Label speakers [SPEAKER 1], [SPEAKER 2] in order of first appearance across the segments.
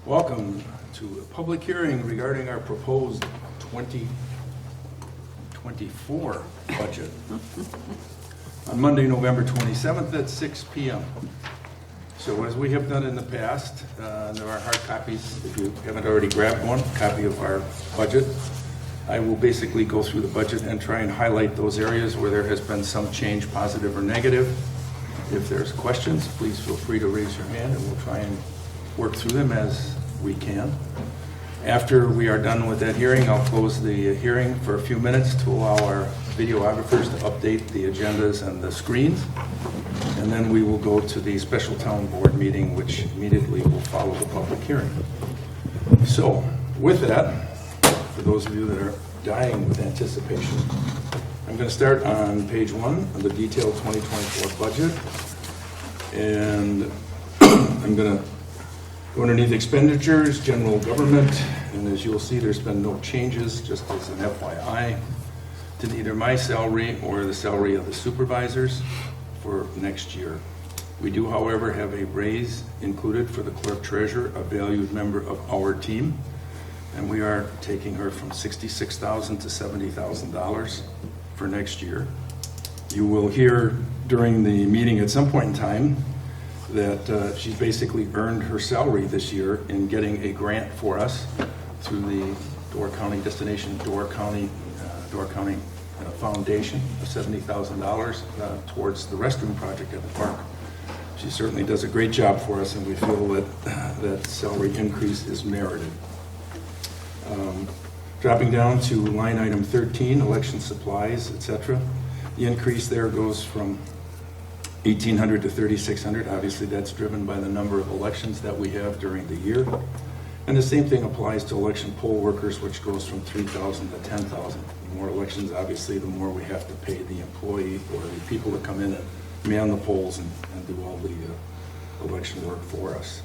[SPEAKER 1] Welcome to a public hearing regarding our proposed 2024 budget on Monday, November 27th at 6 p.m. So as we have done in the past, there are hard copies, if you haven't already grabbed one, copy of our budget. I will basically go through the budget and try and highlight those areas where there has been some change, positive or negative. If there's questions, please feel free to raise your hand and we'll try and work through them as we can. After we are done with that hearing, I'll close the hearing for a few minutes to allow our videographers to update the agendas and the screens. And then we will go to the special town board meeting, which immediately will follow the public hearing. So with that, for those of you that are dying with anticipation, I'm going to start on page 1 of the detailed 2024 budget. And I'm going to go underneath expenditures, general government, and as you'll see, there's been no changes, just as an FYI, to either my salary or the salary of the supervisors for next year. We do, however, have a raise included for the clerk treasurer, a valued member of our team, and we are taking her from $66,000 to $70,000 for next year. You will hear during the meeting at some point in time that she's basically earned her salary this year in getting a grant for us through the Door County Destination Door County Foundation of $70,000 towards the restroom project at the park. She certainly does a great job for us, and we feel that that salary increase is merited. Dropping down to line item 13, election supplies, etc. The increase there goes from $1,800 to $3,600. Obviously, that's driven by the number of elections that we have during the year. And the same thing applies to election poll workers, which goes from $3,000 to $10,000. The more elections, obviously, the more we have to pay the employee or the people that come in and man the polls and do all the election work for us.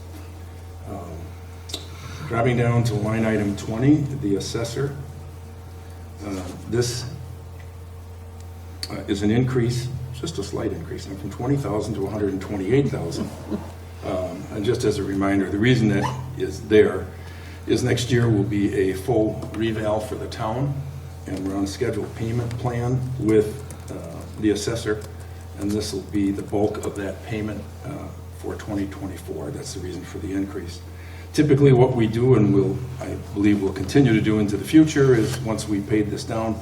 [SPEAKER 1] Dropping down to line item 20, the assessor. This is an increase, just a slight increase, from $20,000 to $128,000. And just as a reminder, the reason that is there is next year will be a full reval for the town, and we're on a scheduled payment plan with the assessor, and this will be the bulk of that payment for 2024. That's the reason for the increase. Typically what we do, and I believe we'll continue to do into the future, is once we paid this down,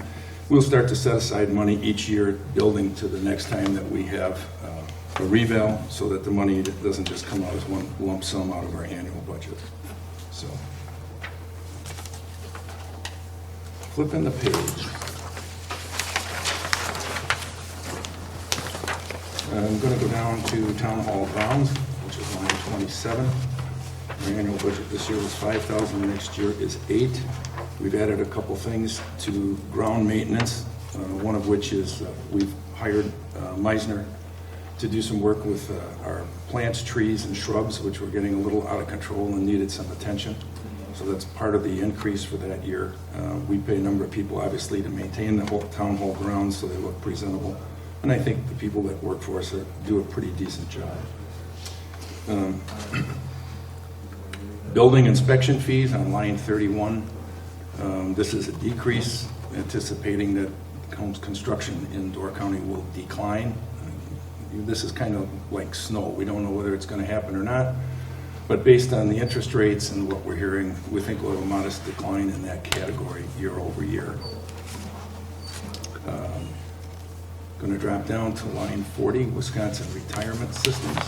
[SPEAKER 1] we'll start to set aside money each year, building to the next time that we have a reval, so that the money doesn't just come out as one lump sum out of our annual budget. So, flipping the page. I'm going to go down to Town Hall grounds, which is line 27. Our annual budget this year was $5,000, next year is $8,000. We've added a couple things to ground maintenance, one of which is we've hired Meisner to do some work with our plants, trees, and shrubs, which were getting a little out of control and needed some attention. So that's part of the increase for that year. We pay a number of people, obviously, to maintain the whole town hall grounds so they look presentable. And I think the people that work for us do a pretty decent job. Building inspection fees on line 31. This is a decrease, anticipating that construction in Door County will decline. This is kind of like snow. We don't know whether it's going to happen or not, but based on the interest rates and what we're hearing, we think we'll have a modest decline in that category year over year. Going to drop down to line 40, Wisconsin Retirement Systems.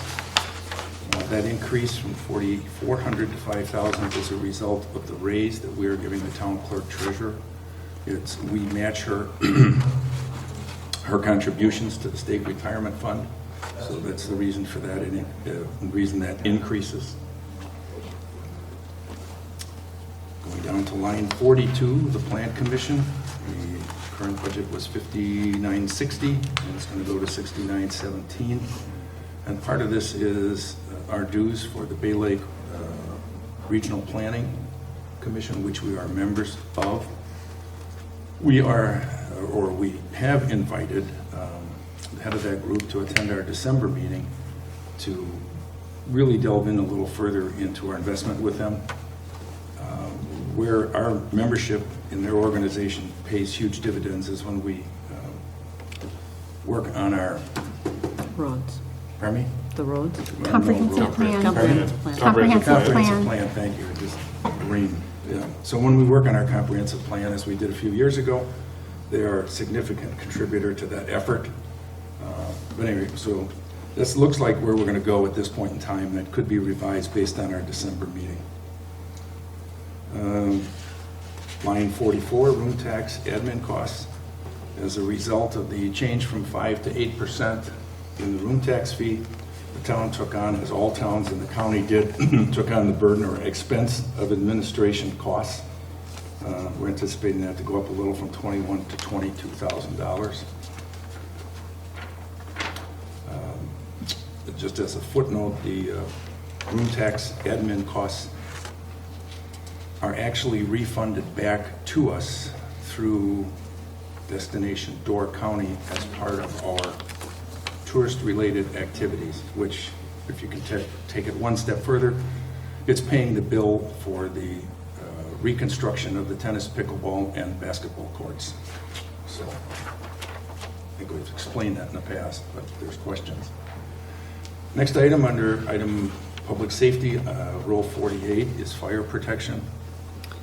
[SPEAKER 1] That increase from $4,400 to $5,000 is a result of the raise that we are giving the town clerk treasurer. We match her her contributions to the state retirement fund, so that's the reason for that, the reason that increases. Going down to line 42, the Plant Commission. The current budget was $59.60, and it's going to go to $69.17. And part of this is our dues for the Bay Lake Regional Planning Commission, which we are members of. We have invited the head of that group to attend our December meeting to really delve in a little further into our investment with them. Where our membership in their organization pays huge dividends is when we work on our,
[SPEAKER 2] Roads.
[SPEAKER 1] pardon me?
[SPEAKER 2] The roads?
[SPEAKER 3] Comprehensive plan.
[SPEAKER 2] Comprehensive plan.
[SPEAKER 3] Comprehensive
[SPEAKER 1] Comprehensive
[SPEAKER 3] plan.
[SPEAKER 1] plan, thank you, just green, yeah. So when we work on our comprehensive plan, as we did a few years ago, they are a significant contributor to that effort. But anyway, so this looks like where we're going to go at this point in time. That could be revised based on our December meeting. Line 44, room tax admin costs. As a result of the change from 5 to 8% in the room tax fee, the town took on, as all towns in the county did, took on the burden or expense of administration costs. We're anticipating that to go up a little from $21,000 to $22,000. Just as a footnote, the room tax admin costs are actually refunded back to us through Destination Door County as part of our tourist-related activities, which, if you can take it one step further, it's paying the bill for the reconstruction of the tennis, pickleball, and basketball courts. So I think we've explained that in the past, but there's questions. Next item, under item public safety, row 48 is fire protection.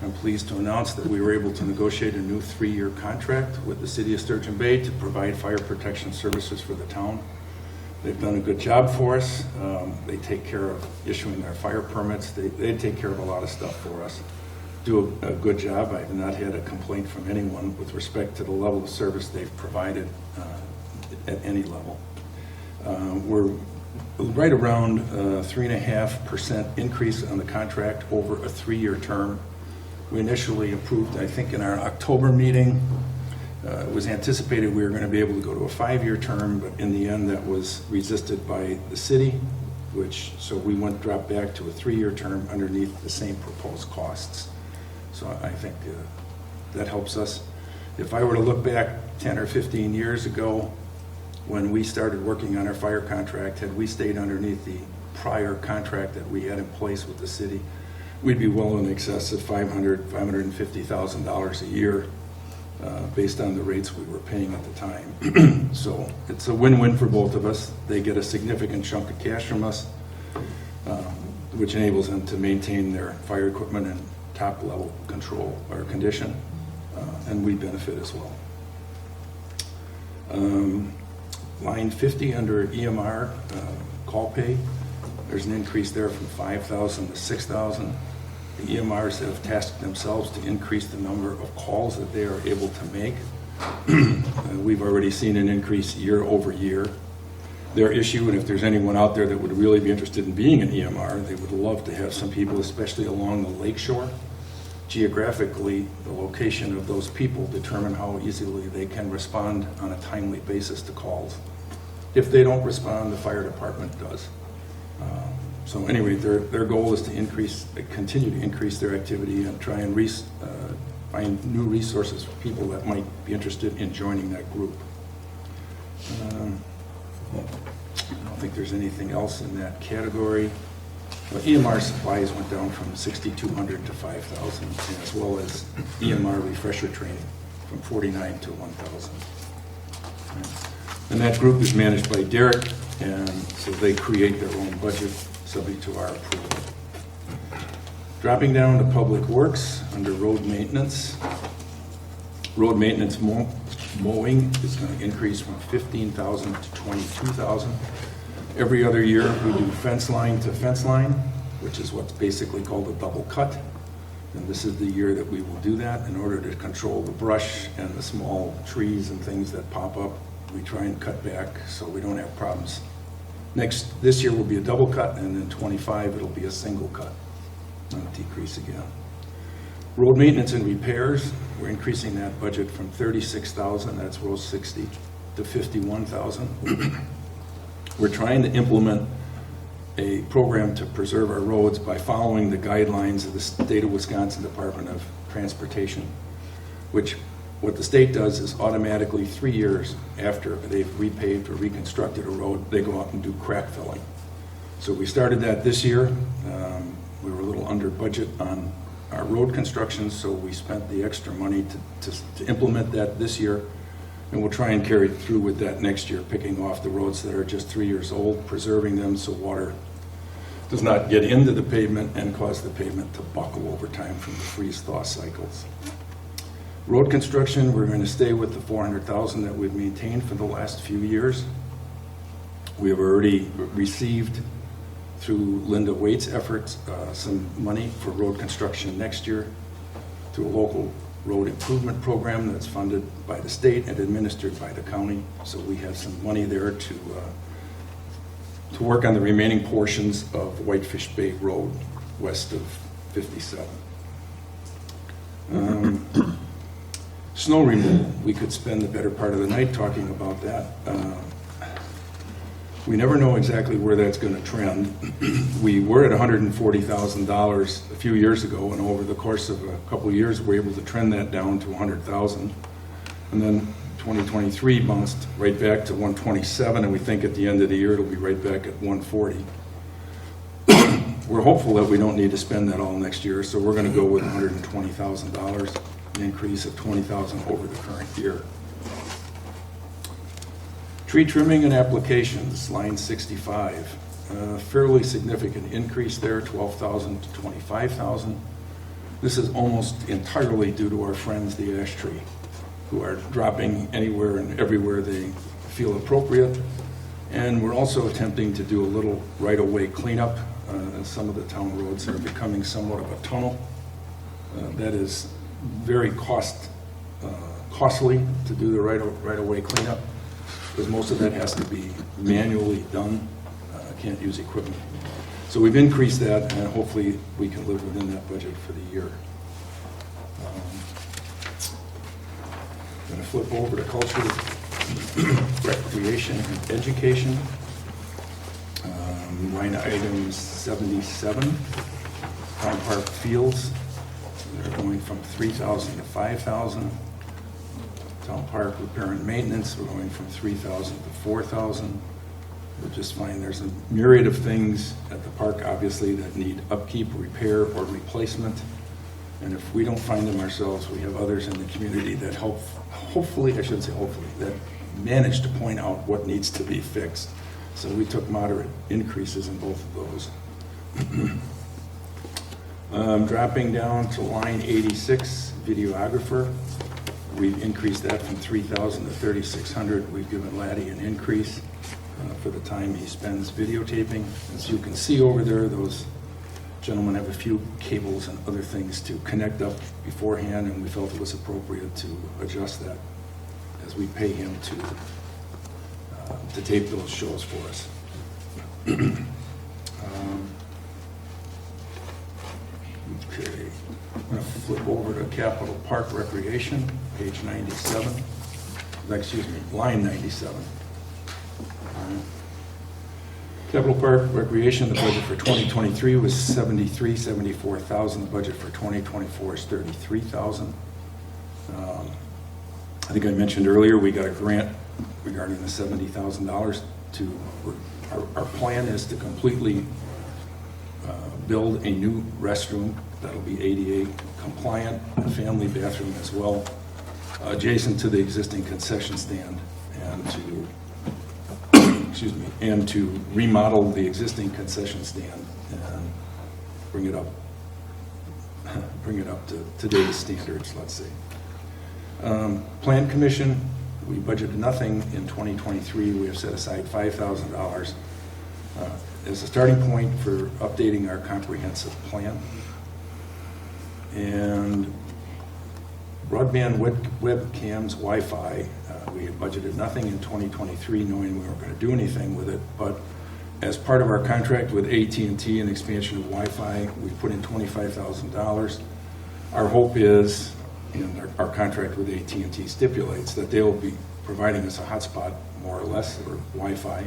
[SPEAKER 1] I'm pleased to announce that we were able to negotiate a new 3-year contract with the city of Sturgeon Bay to provide fire protection services for the town. They've done a good job for us. They take care of issuing our fire permits. They take care of a lot of stuff for us. Do a good job. I have not had a complaint from anyone with respect to the level of service they've provided at any level. We're right around 3.5% increase on the contract over a 3-year term. We initially approved, I think in our October meeting, it was anticipated we were going to be able to go to a 5-year term, but in the end that was resisted by the city, so we dropped back to a 3-year term underneath the same proposed costs. So I think that helps us. If I were to look back 10 or 15 years ago, when we started working on our fire contract, had we stayed underneath the prior contract that we had in place with the city, we'd be well in excess of $550,000 a year based on the rates we were paying at the time. So it's a win-win for both of us. They get a significant chunk of cash from us, which enables them to maintain their fire equipment in top-level control or condition, and we benefit as well. Line 50 under EMR, call pay, there's an increase there from 5,000 to 6,000. The EMRs have tasked themselves to increase the number of calls that they are able to make. We've already seen an increase year over year. Their issue, and if there's anyone out there that would really be interested in being an EMR, they would love to have some people, especially along the lake shore. Geographically, the location of those people determine how easily they can respond on a timely basis to calls. If they don't respond, the fire department does. So anyway, their goal is to continue to increase their activity and try and find new resources for people that might be interested in joining that group. I don't think there's anything else in that category. But EMR supplies went down from 6,200 to 5,000, as well as EMR refresher training from 49 to 1,000. And that group is managed by Derek, and so they create their own budget subject to our approval. Dropping down to Public Works under road maintenance. Road maintenance mowing is going to increase from 15,000 to 22,000. Every other year, we do fence line to fence line, which is what's basically called a double cut. And this is the year that we will do that in order to control the brush and the small trees and things that pop up. We try and cut back so we don't have problems. This year will be a double cut, and in 25 it'll be a single cut, not a decrease again. Road maintenance and repairs, we're increasing that budget from 36,000, that's row 60, to 51,000. We're trying to implement a program to preserve our roads by following the guidelines of the State of Wisconsin Department of Transportation, which what the state does is automatically 3 years after they've repaved or reconstructed a road, they go out and do crack filling. So we started that this year. We were a little under budget on our road construction, so we spent the extra money to implement that this year. And we'll try and carry through with that next year, picking off the roads that are just 3 years old, preserving them so water does not get into the pavement and cause the pavement to buckle over time from the freeze-thaw cycles. Road construction, we're going to stay with the $400,000 that we've maintained for the last few years. We have already received, through Linda Waite's efforts, some money for road construction next year through a local road improvement program that's funded by the state and administered by the county. So we have some money there to work on the remaining portions of Whitefish Bay Road west of 57. Snow removal, we could spend the better part of the night talking about that. We never know exactly where that's going to trend. We were at $140,000 a few years ago, and over the course of a couple of years, we were able to trend that down to $100,000. And then 2023 bounced right back to $127,000, and we think at the end of the year it'll be right back at $140,000. We're hopeful that we don't need to spend that all next year, so we're going to go with $120,000, an increase of $20,000 over the current year. Tree trimming and applications, line 65, fairly significant increase there, $12,000 to $25,000. This is almost entirely due to our friends, the ash tree, who are dropping anywhere and everywhere they feel appropriate. And we're also attempting to do a little right-of-way cleanup. Some of the town roads are becoming somewhat of a tunnel. That is very costly to do the right-of-way cleanup, because most of that has to be manually done. Can't use equipment. So we've increased that, and hopefully we can live within that budget for the year. I'm going to flip over to culture, recreation, and education. Line item 77, town park fields. They're going from $3,000 to $5,000. Town park repair and maintenance, we're going from $3,000 to $4,000. We'll just find there's a myriad of things at the park, obviously, that need upkeep, repair, or replacement. And if we don't find them ourselves, we have others in the community that hopefully, that manage to point out what needs to be fixed. So we took moderate increases in both of those. Dropping down to line 86, videographer. We've increased that from $3,000 to $3,600. We've given Laddie an increase for the time he spends videotaping. As you can see over there, those gentlemen have a few cables and other things to connect up beforehand, and we felt it was appropriate to adjust that as we pay him to tape those shows for us. Okay, I'm going to flip over to Capital Park Recreation, page 97. Excuse me, line 97. Capital Park Recreation, the budget for 2023 was $74,000. The budget for 2024 is $33,000. I think I mentioned earlier we got a grant regarding the $70,000 to. Our plan is to completely build a new restroom that'll be ADA compliant, a family bathroom as well, adjacent to the existing concession stand, and to and to remodel the existing concession stand and bring it up to today's standards, let's say. Plan Commission, we budgeted nothing in 2023. We have set aside $5,000 as a starting point for updating our comprehensive plan. And broadband webcams, Wi-Fi, we had budgeted nothing in 2023, knowing we weren't going to do anything with it. But as part of our contract with AT&T and expansion of Wi-Fi, we put in $25,000. Our hope is, and our contract with AT&T stipulates, that they will be providing us a hotspot, more or less, or Wi-Fi,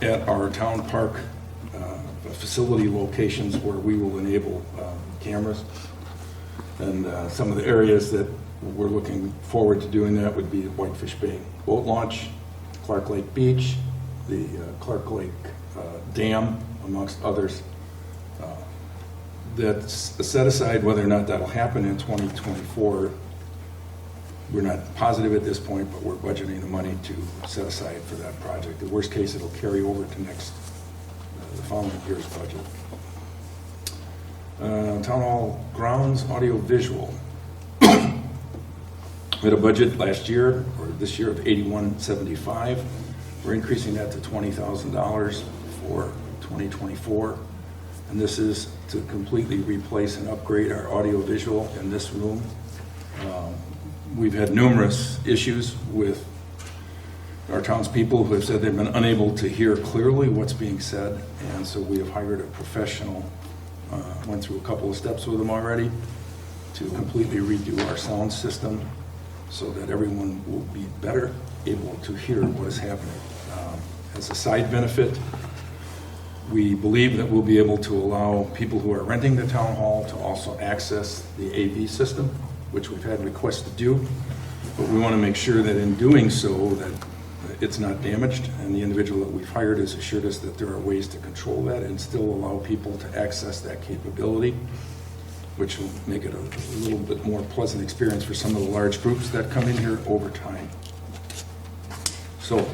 [SPEAKER 1] at our town park facility locations where we will enable cameras. And some of the areas that we're looking forward to doing that would be Whitefish Bay Boat Launch, Clark Lake Beach, the Clark Lake dam, amongst others. That's set aside whether or not that'll happen in 2024. We're not positive at this point, but we're budgeting the money to set aside for that project. The worst case, it'll carry over to the following year's budget. Town Hall grounds, audio visual. We had a budget last year, or this year, of $81,775. We're increasing that to $20,000 for 2024. And this is to completely replace and upgrade our audio visual in this room. We've had numerous issues with our townspeople who have said they've been unable to hear clearly what's being said, and so we have hired a professional, went through a couple of steps with them already, to completely redo our sound system so that everyone will be better able to hear what is happening. As a side benefit, we believe that we'll be able to allow people who are renting the town hall to also access the AV system, which we've had requests to do, but we want to make sure that in doing so that it's not damaged, and the individual that we've hired has assured us that there are ways to control that and still allow people to access that capability, which will make it a little bit more pleasant experience for some of the large groups that come in here over time. So,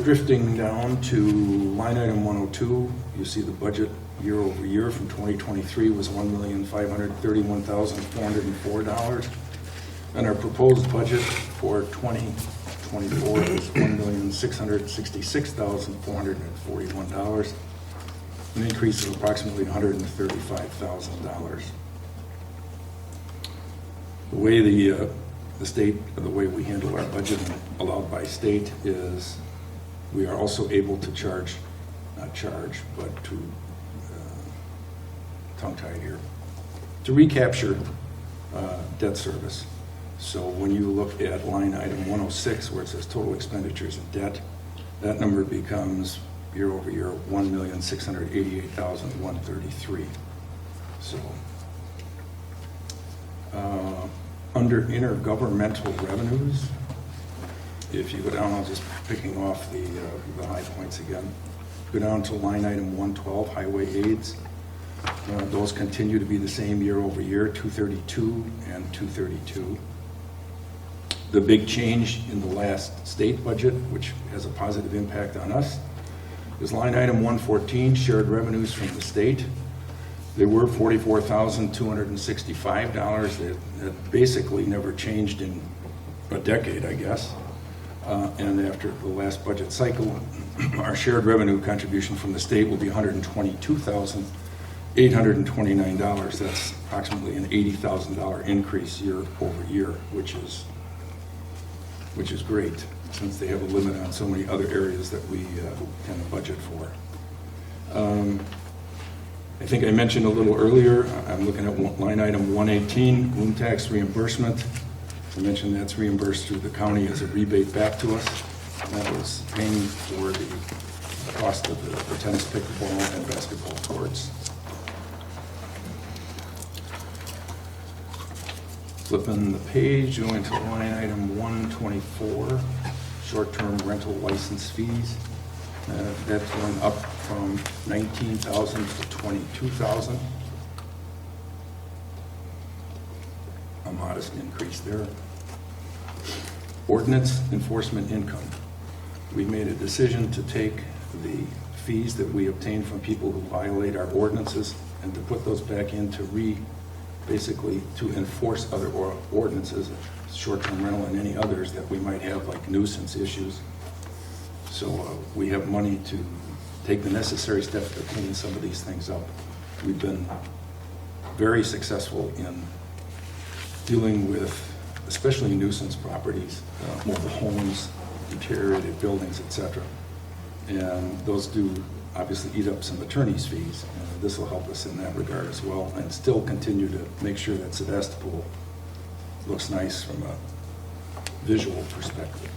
[SPEAKER 1] drifting down to line item 102, you see the budget year over year from 2023 was $1,531,404, and our proposed budget for 2024 is $1,666,441, an increase of approximately $135,000. The way the state, or the way we handle our budget allowed by state, is we are also able to charge, not charge, but to, tongue-tied here, to recapture debt service. So when you look at line item 106, where it says total expenditures and debt, that number becomes year over year $1,688,133. So under intergovernmental revenues, if you go down, I'm just picking off the high points again. Go down to line item 112, highway aids. Those continue to be the same year over year, 232 and 232. The big change in the last state budget, which has a positive impact on us, is line item 114, shared revenues from the state. They were $44,265. That basically never changed in a decade, I guess. And after the last budget cycle, our shared revenue contribution from the state will be $122,829. That's approximately an $80,000 increase year over year, which is great, since they have a limit on so many other areas that we kind of budget for. I think I mentioned a little earlier, I'm looking at line item 118, room tax reimbursement. I mentioned that's reimbursed through the county as a rebate back to us. And that was paying for the cost of the tennis, pickleball, and basketball courts. Flipping the page, going to line item 124, short-term rental license fees. That's going up from $19,000 to $22,000. A modest increase there. Ordinance enforcement income. We made a decision to take the fees that we obtain from people who violate our ordinances and to put those back into basically to enforce other ordinances, short-term rental and any others that we might have, like nuisance issues. So we have money to take the necessary steps to clean some of these things up. We've been very successful in dealing with especially nuisance properties, mobile homes, deteriorated buildings, etc. And those do obviously eat up some attorney's fees. This will help us in that regard as well, and still continue to make sure that Sevastopol looks nice from a visual perspective.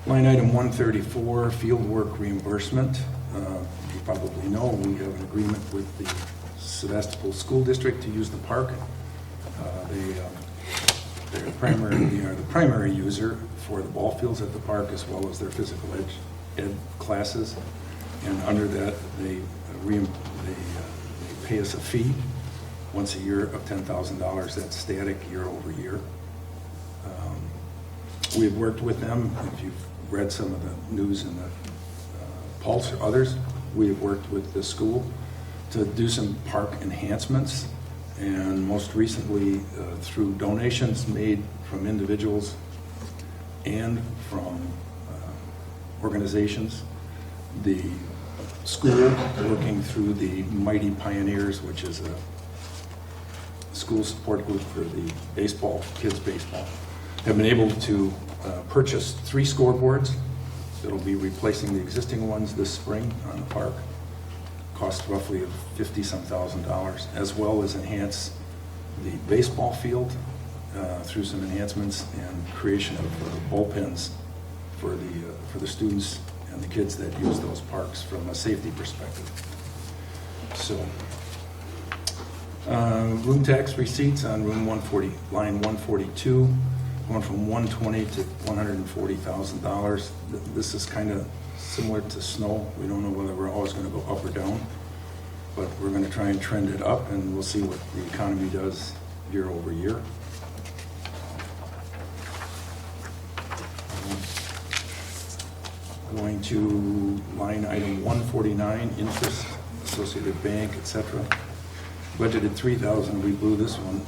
[SPEAKER 1] Line item 134, field work reimbursement. You probably know we have an agreement with the Sevastopol School District to use the park. They They're the primary user for the ball fields at the park as well as their physical ed classes. And under that, they pay us a fee once a year of $10,000. That's static year over year. We've worked with them. If you've read some of the news in the Pulse or others, we have worked with the school to do some park enhancements, and most recently through donations made from individuals and from organizations. The school, working through the Mighty Pioneers, which is a school support group for the baseball, kids baseball, have been able to purchase 3 scoreboards that'll be replacing the existing ones this spring on the park. Cost roughly $50-some thousand, as well as enhance the baseball field through some enhancements and creation of bullpens for the students and the kids that use those parks from a safety perspective. So, room tax receipts on room 140, line 142, going from $120,000 to $140,000. This is kind of similar to snow. We don't know whether we're always going to go up or down, but we're going to try and trend it up, and we'll see what the economy does year over year. Going to line item 149, interest, Associated Bank, etc. Budgeted $3,000, we blew this one.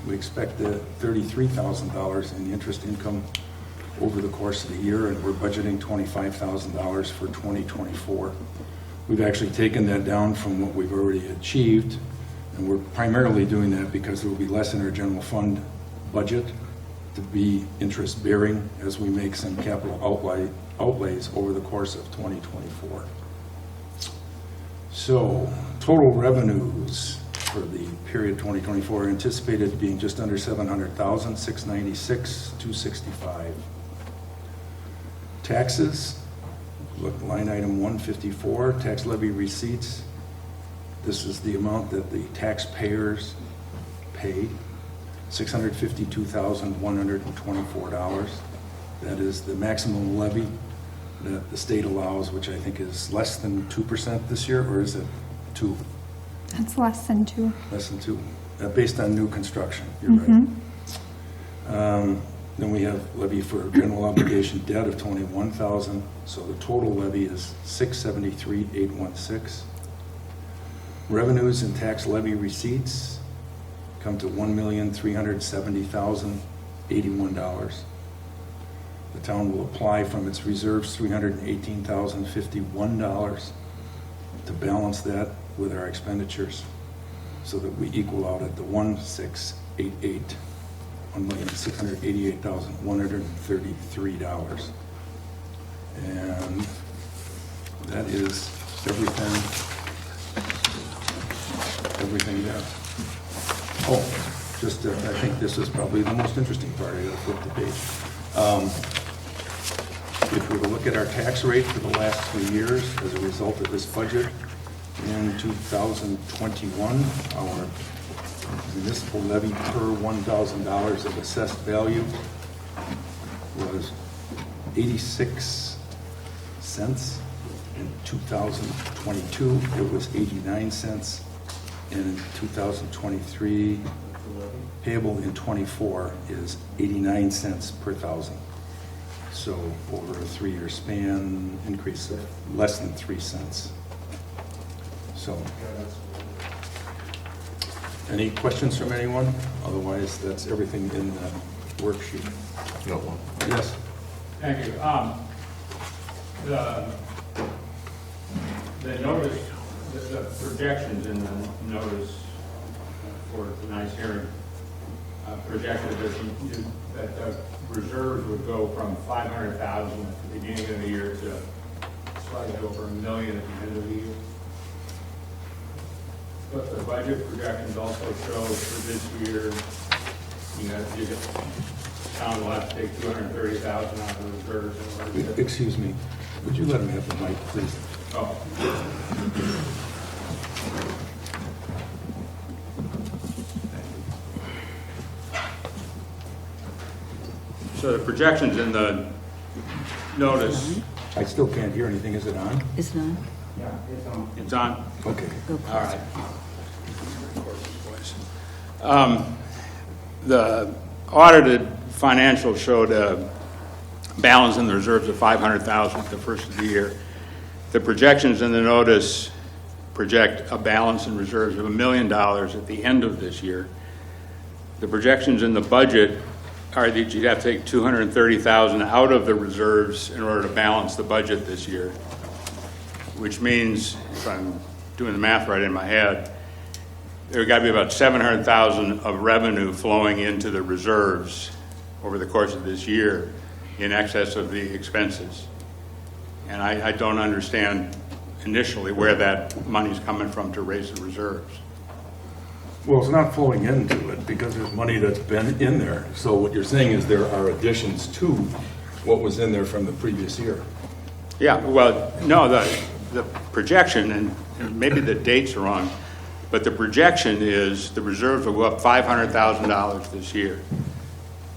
[SPEAKER 1] We expect $33,000 in interest income over the course of the year, and we're budgeting $25,000 for 2024. We've actually taken that down from what we've already achieved, and we're primarily doing that because there will be less in our general fund budget to be interest bearing as we make some capital outlays over the course of 2024. So total revenues for the period 2024 are anticipated being just under $700,000, $696,265. Taxes, look, line item 154, tax levy receipts. This is the amount that the taxpayers pay, $652,124. That is the maximum levy that the state allows, which I think is less than 2% this year, or is it 2?
[SPEAKER 3] That's less than 2.
[SPEAKER 1] Less than 2, based on new construction, you're right. Then we have levy for general obligation debt of $21,000, so the total levy is $673,816. Revenues and tax levy receipts come to $1,370,081. The town will apply from its reserves $318,051 to balance that with our expenditures so that we equal out at the $1,688,133. And that is everything there. Oh, just I think this is probably the most interesting part. I gotta flip the page. If we were to look at our tax rate for the last 3 years as a result of this budget, in 2021, our municipal levy per $1,000 of assessed value was 86 cents. In 2022, it was 89 cents. And in 2023, payable in 24 is 89 cents per thousand. So over a 3-year span, increase of less than 3 cents. So, any questions from anyone? Otherwise, that's everything in the worksheet.
[SPEAKER 4] No.
[SPEAKER 1] Yes.
[SPEAKER 5] Thank you. The notice, the projections in the notice for tonight's hearing projected that the reserves would go from $500,000 at the beginning of the year to slightly over $1 million at the end of the year. But the budget projections also show for this year, you know, the town will have to take $230,000 out of the reserves. In order to,
[SPEAKER 1] Excuse me. Would you let him have the mic, please?
[SPEAKER 5] oh. So the projections in the notice,
[SPEAKER 1] I still can't hear anything. Is it on?
[SPEAKER 2] Is it on?
[SPEAKER 5] it's on,
[SPEAKER 1] Okay.
[SPEAKER 2] Go
[SPEAKER 5] all
[SPEAKER 2] close.
[SPEAKER 5] right. The audited financials showed a balance in the reserves of $500,000 at the first of the year. The projections in the notice project a balance in reserves of $1 million at the end of this year. The projections in the budget are that you'd have to take $230,000 out of the reserves in order to balance the budget this year, which means, if I'm doing the math right in my head, there's got to be about $700,000 of revenue flowing into the reserves over the course of this year in excess of the expenses. And I don't understand initially where that money's coming from to raise the reserves.
[SPEAKER 1] Well, it's not flowing into it because there's money that's been in there. So what you're saying is there are additions to what was in there from the previous year.
[SPEAKER 5] Yeah, well, no, the projection, and maybe the dates are wrong, but the projection is the reserves will go up $500,000 this year.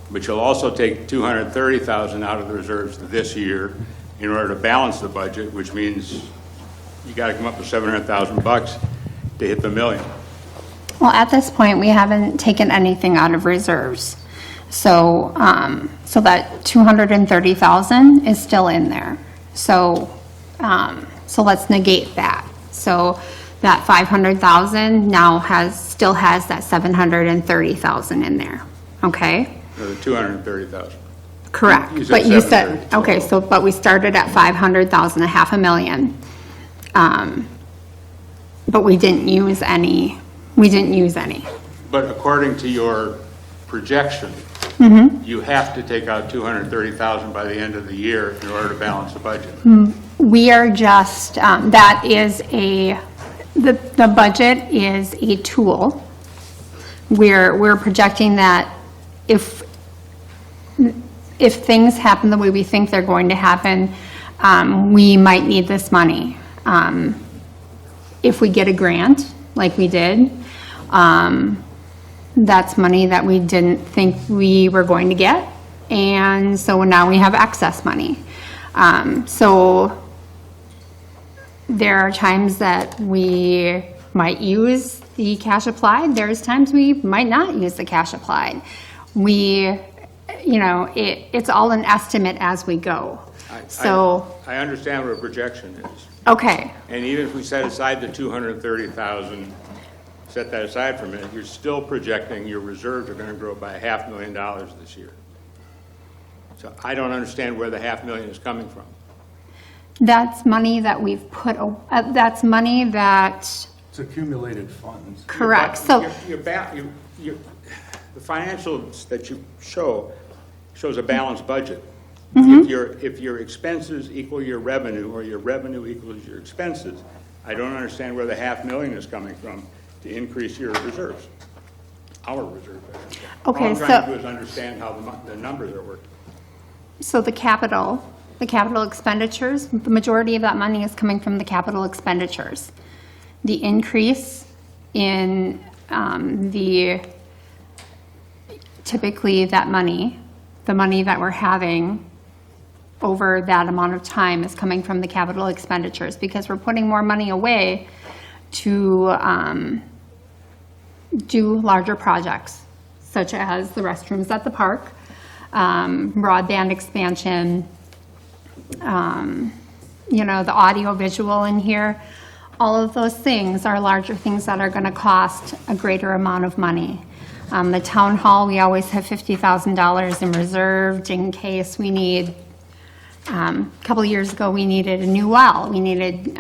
[SPEAKER 5] But you'll also take $230,000 out of the reserves this year in order to balance the budget, which means you got to come up with $700,000 to hit the million.
[SPEAKER 3] Well, at this point, we haven't taken anything out of reserves. So, so that 230,000 is still in there. So, so let's negate that. So that 500,000 now still has that 730,000 in there, okay?
[SPEAKER 5] Or the 230,000.
[SPEAKER 3] Correct.
[SPEAKER 5] You said
[SPEAKER 3] But you said,
[SPEAKER 5] 730.
[SPEAKER 3] okay, so, but we started at 500,000, $500,000. But we didn't use any,
[SPEAKER 5] But according to your projection, you have to take out $230,000 by the end of the year in order to balance the budget.
[SPEAKER 3] We are just, that is the budget is a tool. We're projecting that if things happen the way we think they're going to happen, we might need this money. If we get a grant, like we did, that's money that we didn't think we were going to get, and so now we have excess money. So there are times that we might use the cash applied. There's times we might not use the cash applied. It's all an estimate as we go.
[SPEAKER 5] I understand what a projection is.
[SPEAKER 3] Okay,
[SPEAKER 5] And even if we set aside the $230,000, set that aside for a minute, you're still projecting your reserves are going to grow by $500,000 this year. So I don't understand where the $500,000 is coming from.
[SPEAKER 3] that's money that we've that's money that,
[SPEAKER 1] It's accumulated funds.
[SPEAKER 3] correct, so,
[SPEAKER 5] The financials that you shows a balanced budget.
[SPEAKER 3] Mm-hmm.
[SPEAKER 5] If your expenses equal your revenue or your revenue equals your expenses, I don't understand where the $500,000 is coming from to increase your reserves, our reserves.
[SPEAKER 3] Okay,
[SPEAKER 5] All I'm trying to do is understand how the numbers are working.
[SPEAKER 3] so the capital expenditures, the majority of that money is coming from the capital expenditures. The increase in typically the money that we're having over that amount of time is coming from the capital expenditures because we're putting more money away to do larger projects, such as the restrooms at the park, broadband expansion, the audio visual in here. All of those things are larger things that are going to cost a greater amount of money. The town hall, we always have $50,000 in reserve in case we need, a couple of years ago, we needed a new well. We needed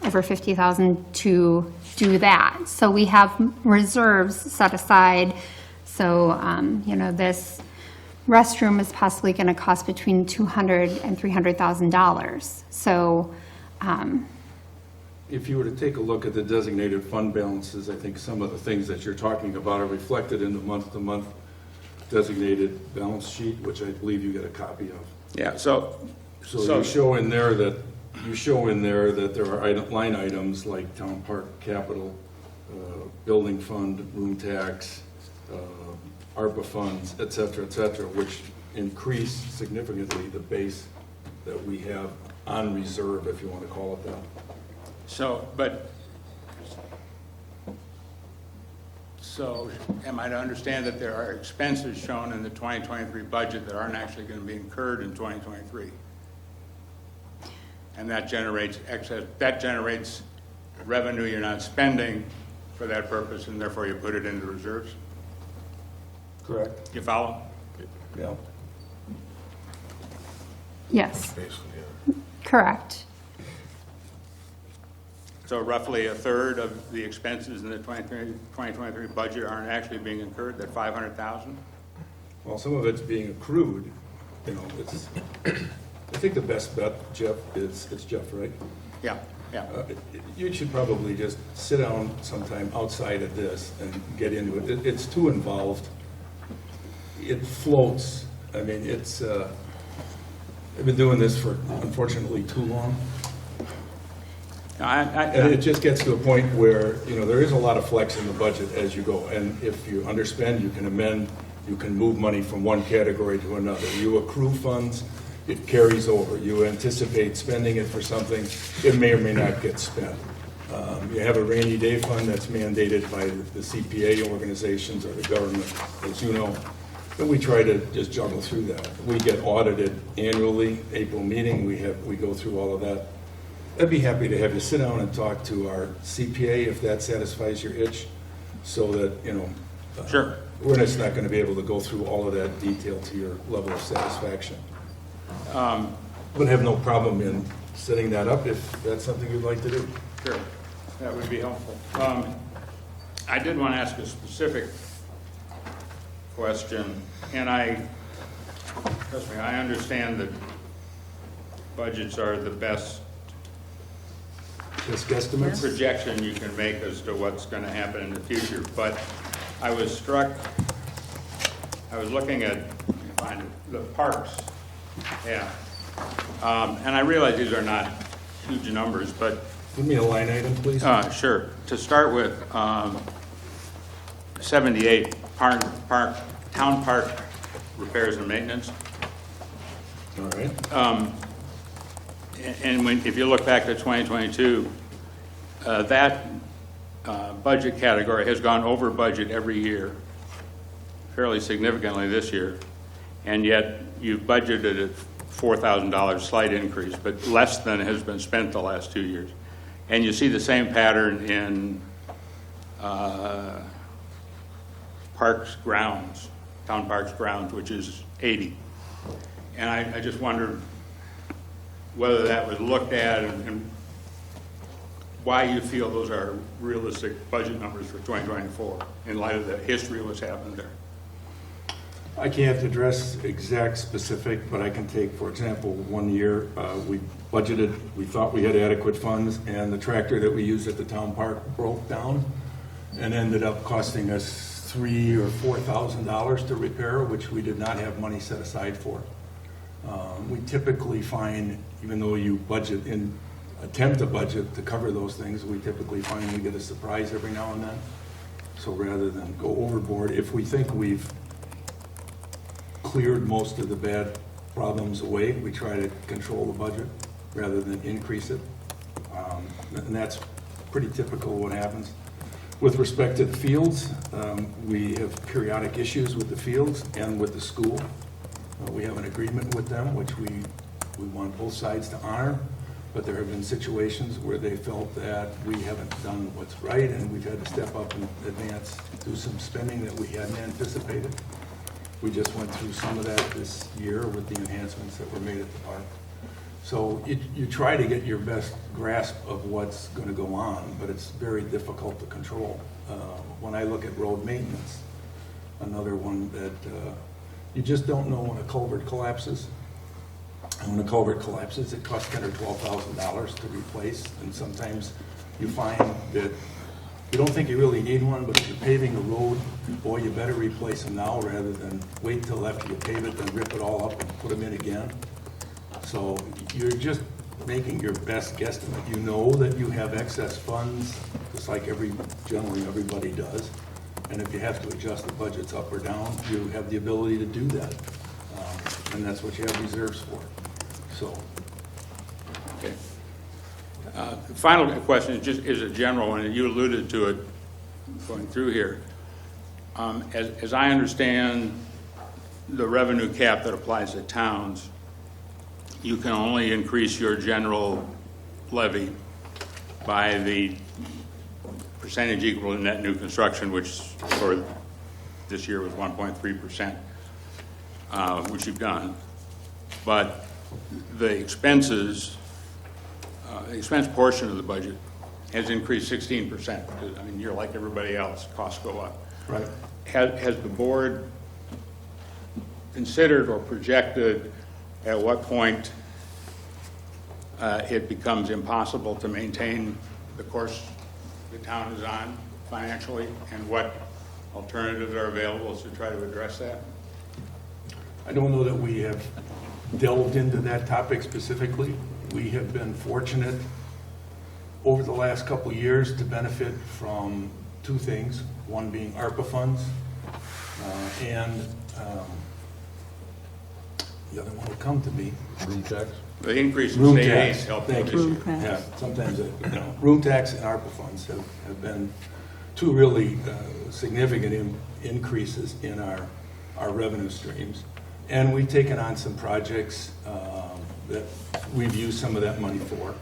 [SPEAKER 3] over $50,000 to do that. So we have reserves set aside. So, this restroom is possibly going to cost between $200,000 and $300,000. So,
[SPEAKER 1] If you were to take a look at the designated fund balances, I think some of the things that you're talking about are reflected in the month-to-month designated balance sheet, which I believe you get a copy of.
[SPEAKER 5] Yeah, so
[SPEAKER 1] You show in there that there are line items like town park capital, building fund, room tax, ARPA funds, et cetera, which increase significantly the base that we have on reserve, if you want to call it that.
[SPEAKER 5] So, so am I to understand that there are expenses shown in the 2023 budget that aren't actually going to be incurred in 2023? And that generates revenue you're not spending for that purpose, and therefore you put it into reserves?
[SPEAKER 1] Correct.
[SPEAKER 5] You follow?
[SPEAKER 1] Yeah.
[SPEAKER 3] Yes. Correct.
[SPEAKER 5] So roughly a third of the expenses in the 2023 budget aren't actually being incurred, that 500,000?
[SPEAKER 1] Well, some of it's being accrued, you know, it's, I think the best bet, Jeff, is, it's Jeff, right?
[SPEAKER 5] Yeah, yeah.
[SPEAKER 1] You should probably just sit down sometime outside of this and get into it. It's too involved. It floats. I mean, it's, I've been doing this for unfortunately too long. And it just gets to a point where, you know, there is a lot of flex in the budget as you go. And if you underspend, you can amend, you can move money from one category to another. You accrue funds, it carries over. You anticipate spending it for something, it may or may not get spent. You have a rainy day fund that's mandated by the CPA organizations or the government, as you know. And we try to just juggle through that. We get audited annually, April meeting, we go through all of that. I'd be happy to have you sit down and talk to our CPA if that satisfies your itch, so that, you know,
[SPEAKER 5] Sure.
[SPEAKER 1] we're just not going to be able to go through all of that detail to your level of satisfaction. Would have no problem in setting that up if that's something you'd like to do.
[SPEAKER 5] Sure, that would be helpful. I did want to ask a specific question, and trust me, I understand that budgets are the best
[SPEAKER 1] Just guesstimates?
[SPEAKER 5] projection you can make as to what's going to happen in the future, but I was struck, I was looking at the parks, yeah, and I realize these are not huge numbers, but
[SPEAKER 1] Give me a line item, please.
[SPEAKER 5] sure. To start with, 78, town park repairs and maintenance.
[SPEAKER 1] All right.
[SPEAKER 5] And if you look back to 2022, that budget category has gone over budget every year, fairly significantly this year, and yet you've budgeted at $4,000, slight increase, but less than has been spent the last 2 years. And you see the same pattern in parks grounds, town parks grounds, which is 80. And I just wondered whether that was looked at and why you feel those are realistic budget numbers for 2024 in light of the history of what's happened there.
[SPEAKER 1] I can't address exact specific, but I can take, for example, 1 year, we budgeted, we thought we had adequate funds, and the tractor that we used at the town park broke down and ended up costing us $3,000 or $4,000 to repair, which we did not have money set aside for. We typically find, even though you attempt to budget to cover those things, we typically find we get a surprise every now and then. So rather than go overboard, if we think we've cleared most of the bad problems away, we try to control the budget rather than increase it. And that's pretty typical of what happens. With respect to the fields, we have periodic issues with the fields and with the school. We have an agreement with them, which we want both sides to honor, but there have been situations where they felt that we haven't done what's right, and we've had to step up and advance, do some spending that we hadn't anticipated. We just went through some of that this year with the enhancements that were made at the park. So you try to get your best grasp of what's going to go on, but it's very difficult to control. When I look at road maintenance, another one that you just don't know when a culvert collapses. And when a culvert collapses, it costs $10,000 or $12,000 to replace, and sometimes you find that you don't think you really need one, but if you're paving a road, boy, you better replace them now rather than wait till after you pave it, then rip it all up and put them in again. So you're just making your best guesstimate. You know that you have excess funds, just like generally everybody does. And if you have to adjust the budgets up or down, you have the ability to do that. and that's what you have reserves for. So,
[SPEAKER 5] Okay. The final question is a general one, and you alluded to it going through here. As I understand the revenue cap that applies to towns, you can only increase your general levy by the percentage equal to net new construction, which for this year was 1.3%, which you've done. But the expenses, the expense portion of the budget has increased 16%. I mean, you're like everybody else, costs go up.
[SPEAKER 1] right.
[SPEAKER 5] Has the board considered or projected at what point it becomes impossible to maintain the course the town is on financially, and what alternatives are available to try to address that?
[SPEAKER 1] I don't know that we have delved into that topic specifically. We have been fortunate over the last couple of years to benefit from two things, one being ARPA funds, and the other one will come to me.
[SPEAKER 4] Room tax?
[SPEAKER 5] The increase in
[SPEAKER 1] Room
[SPEAKER 5] state aid
[SPEAKER 1] tax.
[SPEAKER 5] helped
[SPEAKER 1] Thank
[SPEAKER 5] this
[SPEAKER 1] you.
[SPEAKER 5] year.
[SPEAKER 2] Room tax.
[SPEAKER 1] Yeah, sometimes, room tax and ARPA funds have been two really significant increases in our revenue streams. And we've taken on some projects that we've used some of that money for.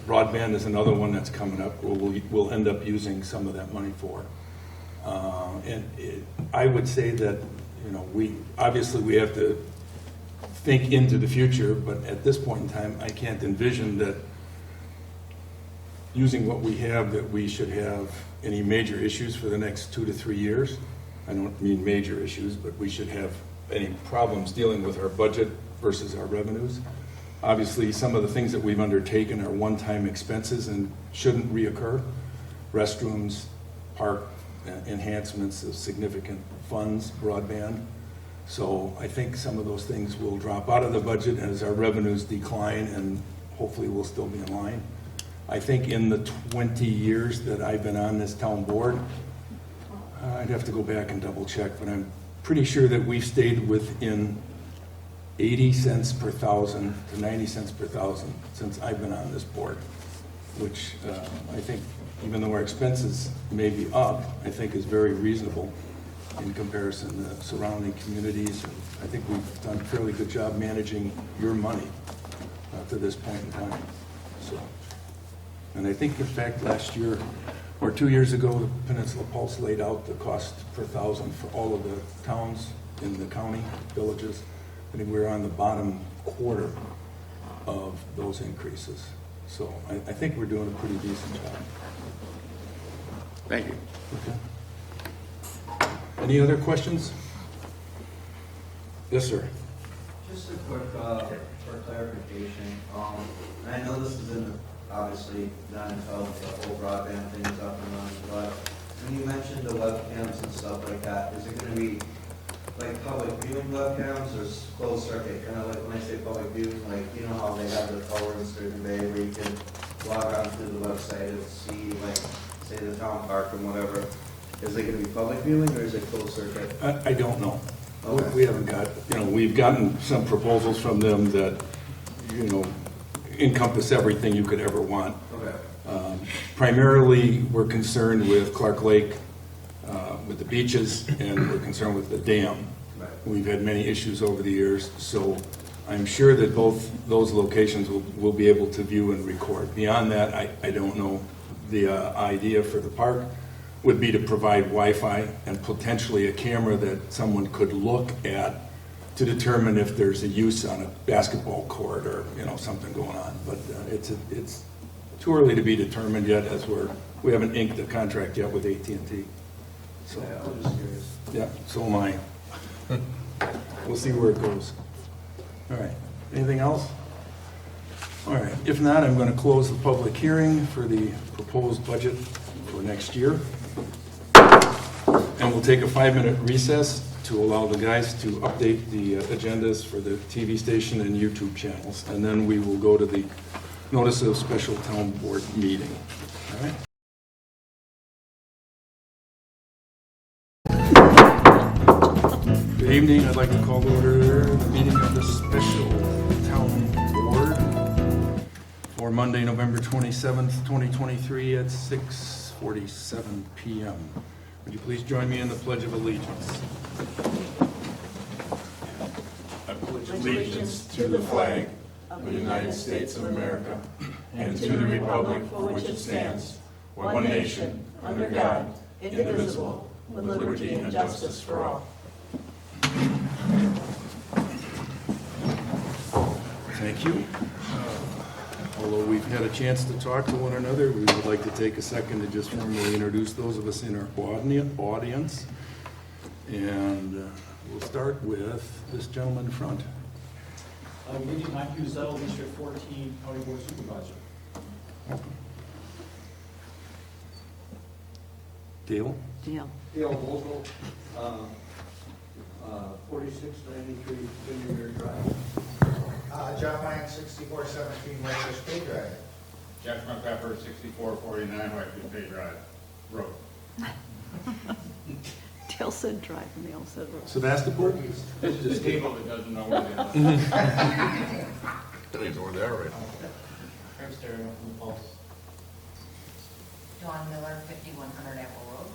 [SPEAKER 1] Broadband is another one that's coming up, where we'll end up using some of that money for. I would say that, obviously we have to think into the future, but at this point in time, I can't envision that using what we have, that we should have any major issues for the next 2 to 3 years. I don't mean major issues, but we should have any problems dealing with our budget versus our revenues. Obviously, some of the things that we've undertaken are one-time expenses and shouldn't reoccur. Restrooms, park enhancements of significant funds, broadband. So I think some of those things will drop out of the budget as our revenues decline, and hopefully we'll still be in line. I think in the 20 years that I've been on this town board, I'd have to go back and double check, but I'm pretty sure that we've stayed within 80 cents per thousand to 90 cents per thousand since I've been on this board, which I think, even though our expenses may be up, I think is very reasonable in comparison to surrounding communities. And I think we've done a fairly good job managing your money to this point in time. So, and I think, in fact, last year or 2 years ago, the Peninsula Pulse laid out the cost per thousand for all of the towns in the county, villages. I think we're on the bottom quarter of those increases. So I think we're doing a pretty decent job.
[SPEAKER 5] Thank you.
[SPEAKER 1] Okay. Any other questions? Yes, sir.
[SPEAKER 6] Just a quick, for clarification, and I know this isn't obviously not until the whole broadband thing is up and running, but when you mentioned the webcams and stuff like that, is it gonna be like public viewing webcams or closed circuit? Kind of like when I say public viewing, like, you know how they have the color in Sturgeon Bay where you can log on to the website and see, like, say the town park and whatever. Is it gonna be public viewing or is it closed circuit?
[SPEAKER 1] I don't know.
[SPEAKER 6] Okay.
[SPEAKER 1] We haven't got, we've gotten some proposals from them that, encompass everything you could ever want.
[SPEAKER 6] Okay.
[SPEAKER 1] Primarily, we're concerned with Clark Lake, with the beaches, and we're concerned with the dam.
[SPEAKER 6] Right.
[SPEAKER 1] We've had many issues over the years, so I'm sure that both those locations will be able to view and record. Beyond that, I don't know. The idea for the park would be to provide Wi-Fi and potentially a camera that someone could look at to determine if there's a use on a basketball court or, something going on. But it's too early to be determined yet, as we haven't inked the contract yet with AT&T. So,
[SPEAKER 6] Yeah, I was just curious.
[SPEAKER 1] yeah, so am I. We'll see where it goes. All right, anything else? All right, if not, I'm going to close the public hearing for the proposed budget for next year. And we'll take a 5-minute recess to allow the guys to update the agendas for the TV station and YouTube channels. And then we will go to the notice of special town board meeting. All right? Good evening. I'd like to call to order the meeting for Monday, November 27th, 2023 at 6:47 PM. Would you please join me in the Pledge of Allegiance? I pledge allegiance to the flag of the United States of America and to the republic for which it stands, one nation, under God, indivisible, with liberty and justice for all. Thank you. Although we've had a chance to talk to one another, we would like to take a second to just formally introduce those of us in our audience. And we'll start with this gentleman in front.
[SPEAKER 4] Good evening, Mike Uzel, District 14, County Board Supervisor.
[SPEAKER 1] Dale?
[SPEAKER 2] Dale.
[SPEAKER 6] Dale Vogel, 4693 Vineyard Drive.
[SPEAKER 7] John Lang, 6417 West Bay Drive.
[SPEAKER 5] Jeff McPepper, 6449 Whitefield Bay Drive, Road.
[SPEAKER 2] Dale said drive and they all said road.
[SPEAKER 1] Sevastopol?
[SPEAKER 5] This is a table that doesn't know where they are.
[SPEAKER 1] That ain't over there, right?
[SPEAKER 4] Craig staring up from the pulse.
[SPEAKER 8] Dawn Miller, 5100 Apple Road.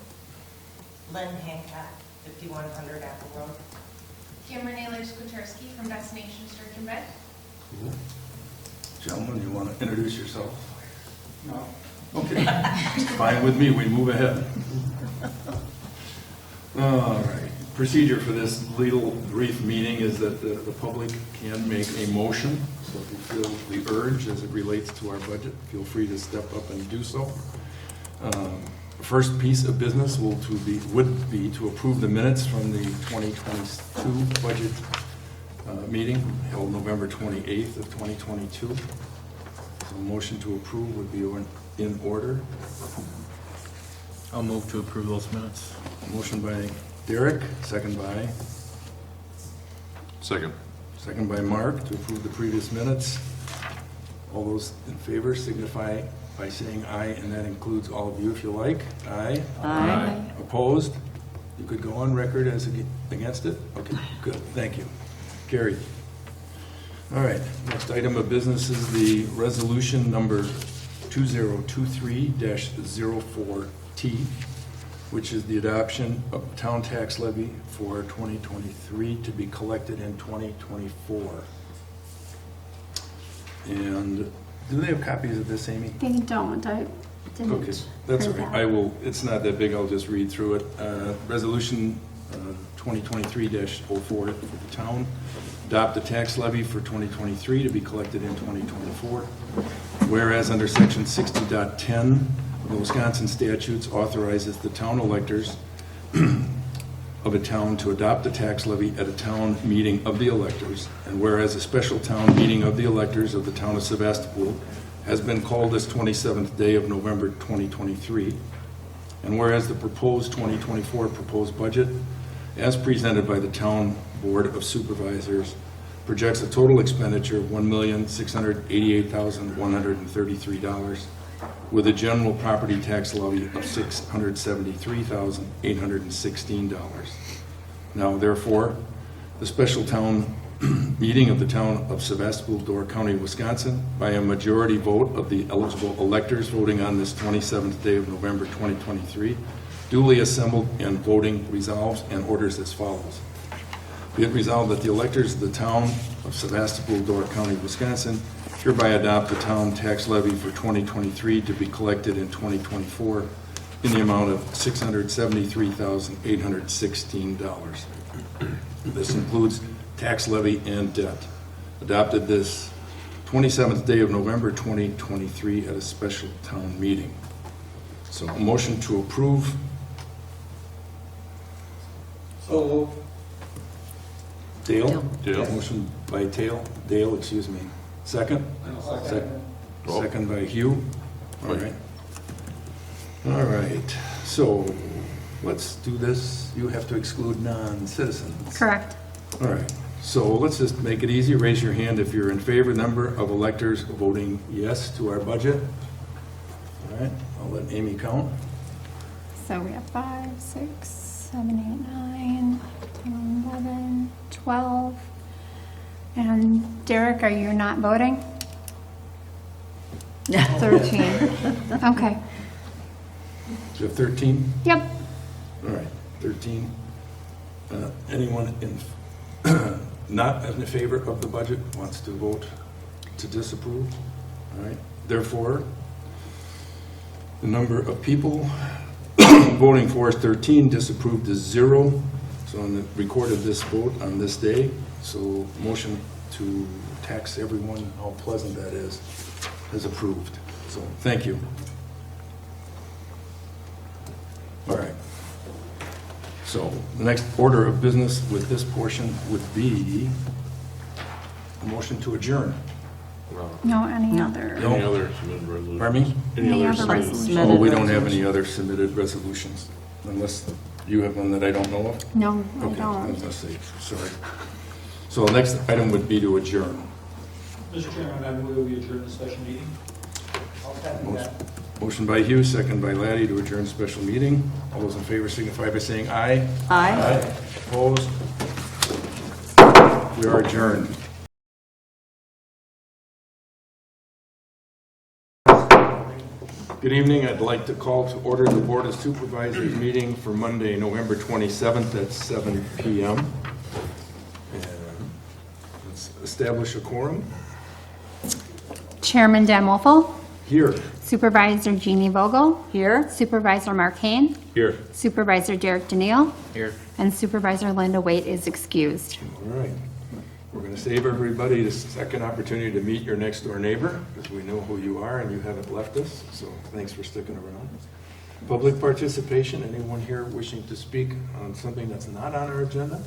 [SPEAKER 8] Len Hancock, 5100 Apple Road.
[SPEAKER 9] Kim Renee Skutarski from Destination Sturgeon Bed.
[SPEAKER 1] Cool. Gentlemen, you want to introduce yourself?
[SPEAKER 4] No.
[SPEAKER 1] Okay, fine with me, we move ahead. All right, procedure for this little brief meeting is that the public can make a motion. So if you feel the urge as it relates to our budget, feel free to step up and do so. First piece of business would be to approve the minutes from the 2022 budget meeting held November 28th of 2022. So a motion to approve would be in order.
[SPEAKER 10] I'll move to approve those minutes.
[SPEAKER 1] Motion by Derek, second by?
[SPEAKER 10] Second.
[SPEAKER 1] Second by Mark to approve the previous minutes. All those in favor signify by saying aye, and that includes all of you if you like. Aye.
[SPEAKER 2] Aye.
[SPEAKER 1] Opposed? You could go on record as against it? Okay, good, thank you. Carried. All right, next item of business is the resolution number 2023-04T, which is the adoption of town tax levy for 2023 to be collected in 2024. And do they have copies of this, Amy?
[SPEAKER 3] They don't, I didn't.
[SPEAKER 1] Okay, that's all
[SPEAKER 3] hear
[SPEAKER 1] right.
[SPEAKER 3] that.
[SPEAKER 1] I will, it's not that big, I'll just read through it. Resolution 2023-04 for the town. Adopt the tax levy for 2023 to be collected in 2024. Whereas under section 60.10 of the Wisconsin statutes authorizes the town electors of a town to adopt the tax levy at a town meeting of the electors, and whereas a special town meeting of the electors of the town of Sevastopol has been called this 27th day of November 2023, and whereas the proposed 2024 proposed budget, as presented by the town Board of Supervisors, projects a total expenditure of $1,688,133, with a general property tax levy of $673,816. Now, therefore, the special town meeting of the town of Sevastopol, Door County, Wisconsin, by a majority vote of the eligible electors voting on this 27th day of November 2023, duly assembled and voting resolves and orders as follows. Be it resolved that the electors of the town of Sevastopol, Door County, Wisconsin, hereby adopt the town tax levy for 2023 to be collected in 2024 in the amount of $673,816. This includes tax levy and debt. Adopted this 27th day of November 2023 at a special town meeting. So a motion to approve.
[SPEAKER 6] So,
[SPEAKER 1] Dale?
[SPEAKER 10] Dale.
[SPEAKER 1] Motion by Dale, excuse me. Second? Second by Hugh. All right. All right, so let's do this. You have to exclude non-citizens.
[SPEAKER 3] Correct.
[SPEAKER 1] All right, so let's just make it easy. Raise your hand if you're in favor. Number of electors voting yes to our budget. All right, I'll let Amy count.
[SPEAKER 3] So we have 5, 6, 7, 8, 9, 10, 11, 12. And Derek, are you not voting? 13. Okay.
[SPEAKER 1] Do you have 13?
[SPEAKER 3] Yep.
[SPEAKER 1] All right, 13. Anyone in, not in favor of the budget wants to vote to disapprove? All right, therefore, the number of people voting for is 13, disapproved is 0. So on the recorded this vote on this day, so motion to tax everyone, how pleasant that is approved. So thank you. All right. So the next order of business with this portion would be a motion to adjourn.
[SPEAKER 3] No, any other.
[SPEAKER 1] No.
[SPEAKER 10] Any other submitted resolution?
[SPEAKER 1] Pardon me?
[SPEAKER 3] Any other
[SPEAKER 10] submitted-
[SPEAKER 3] resolution?
[SPEAKER 1] Oh, we don't have any other submitted resolutions, unless you have one that I don't know of?
[SPEAKER 3] No, I
[SPEAKER 1] Okay, I was
[SPEAKER 3] don't.
[SPEAKER 1] gonna say, sorry. So the next item would be to adjourn.
[SPEAKER 4] Mr. Chairman, I move we adjourn the special meeting.
[SPEAKER 8] I'll second that.
[SPEAKER 1] Motion by Hughes, second by Laddie to adjourn special meeting. All those in favor signify by saying aye.
[SPEAKER 8] Aye.
[SPEAKER 1] Opposed? We are adjourned. Good evening. I'd like to call to order the Board of Supervisors meeting for Monday, November 27th at 7 p.m. And let's establish a quorum.
[SPEAKER 3] Chairman Dan Wolfle,
[SPEAKER 1] Here.
[SPEAKER 3] Supervisor Jeannie Vogel,
[SPEAKER 8] Here?
[SPEAKER 3] Supervisor Mark Hayne,
[SPEAKER 10] Here.
[SPEAKER 3] Supervisor Derek Daniel,
[SPEAKER 10] Here.
[SPEAKER 3] and Supervisor Linda Waite is excused.
[SPEAKER 1] All right. We're going to save everybody the second opportunity to meet your next door neighbor, because we know who you are and you haven't left us, so thanks for sticking around. Public participation, anyone here wishing to speak on something that's not on our agenda?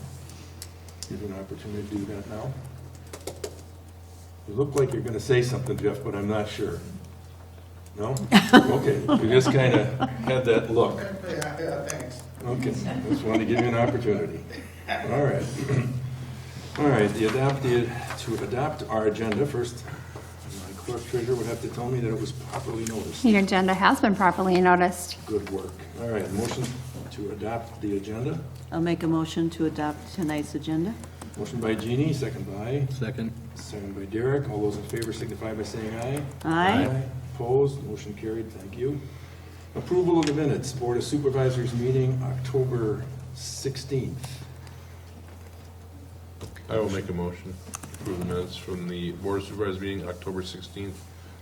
[SPEAKER 1] Give you an opportunity to do that now. You look like you're going to say something, Jeff, but I'm not sure. No? Okay, you just kind of had that look.
[SPEAKER 7] Yeah, thanks.
[SPEAKER 1] Okay, just wanted to give you an opportunity. All right. All right, to adopt our agenda, first, my clerk treasurer would have to tell me that it was properly noticed.
[SPEAKER 3] Your agenda has been properly noticed.
[SPEAKER 1] Good work. All right, motion to adopt the agenda.
[SPEAKER 8] I'll make a motion to adopt tonight's agenda.
[SPEAKER 1] Motion by Jeannie, second by
[SPEAKER 10] Second.
[SPEAKER 1] Derek. All those in favor signify by saying aye.
[SPEAKER 8] Aye.
[SPEAKER 1] Opposed, motion carried, thank you. Approval of the minutes, Board of Supervisors meeting, October 16th.
[SPEAKER 10] I will make a motion to approve the minutes from the Board of Supervisors meeting, October 16th,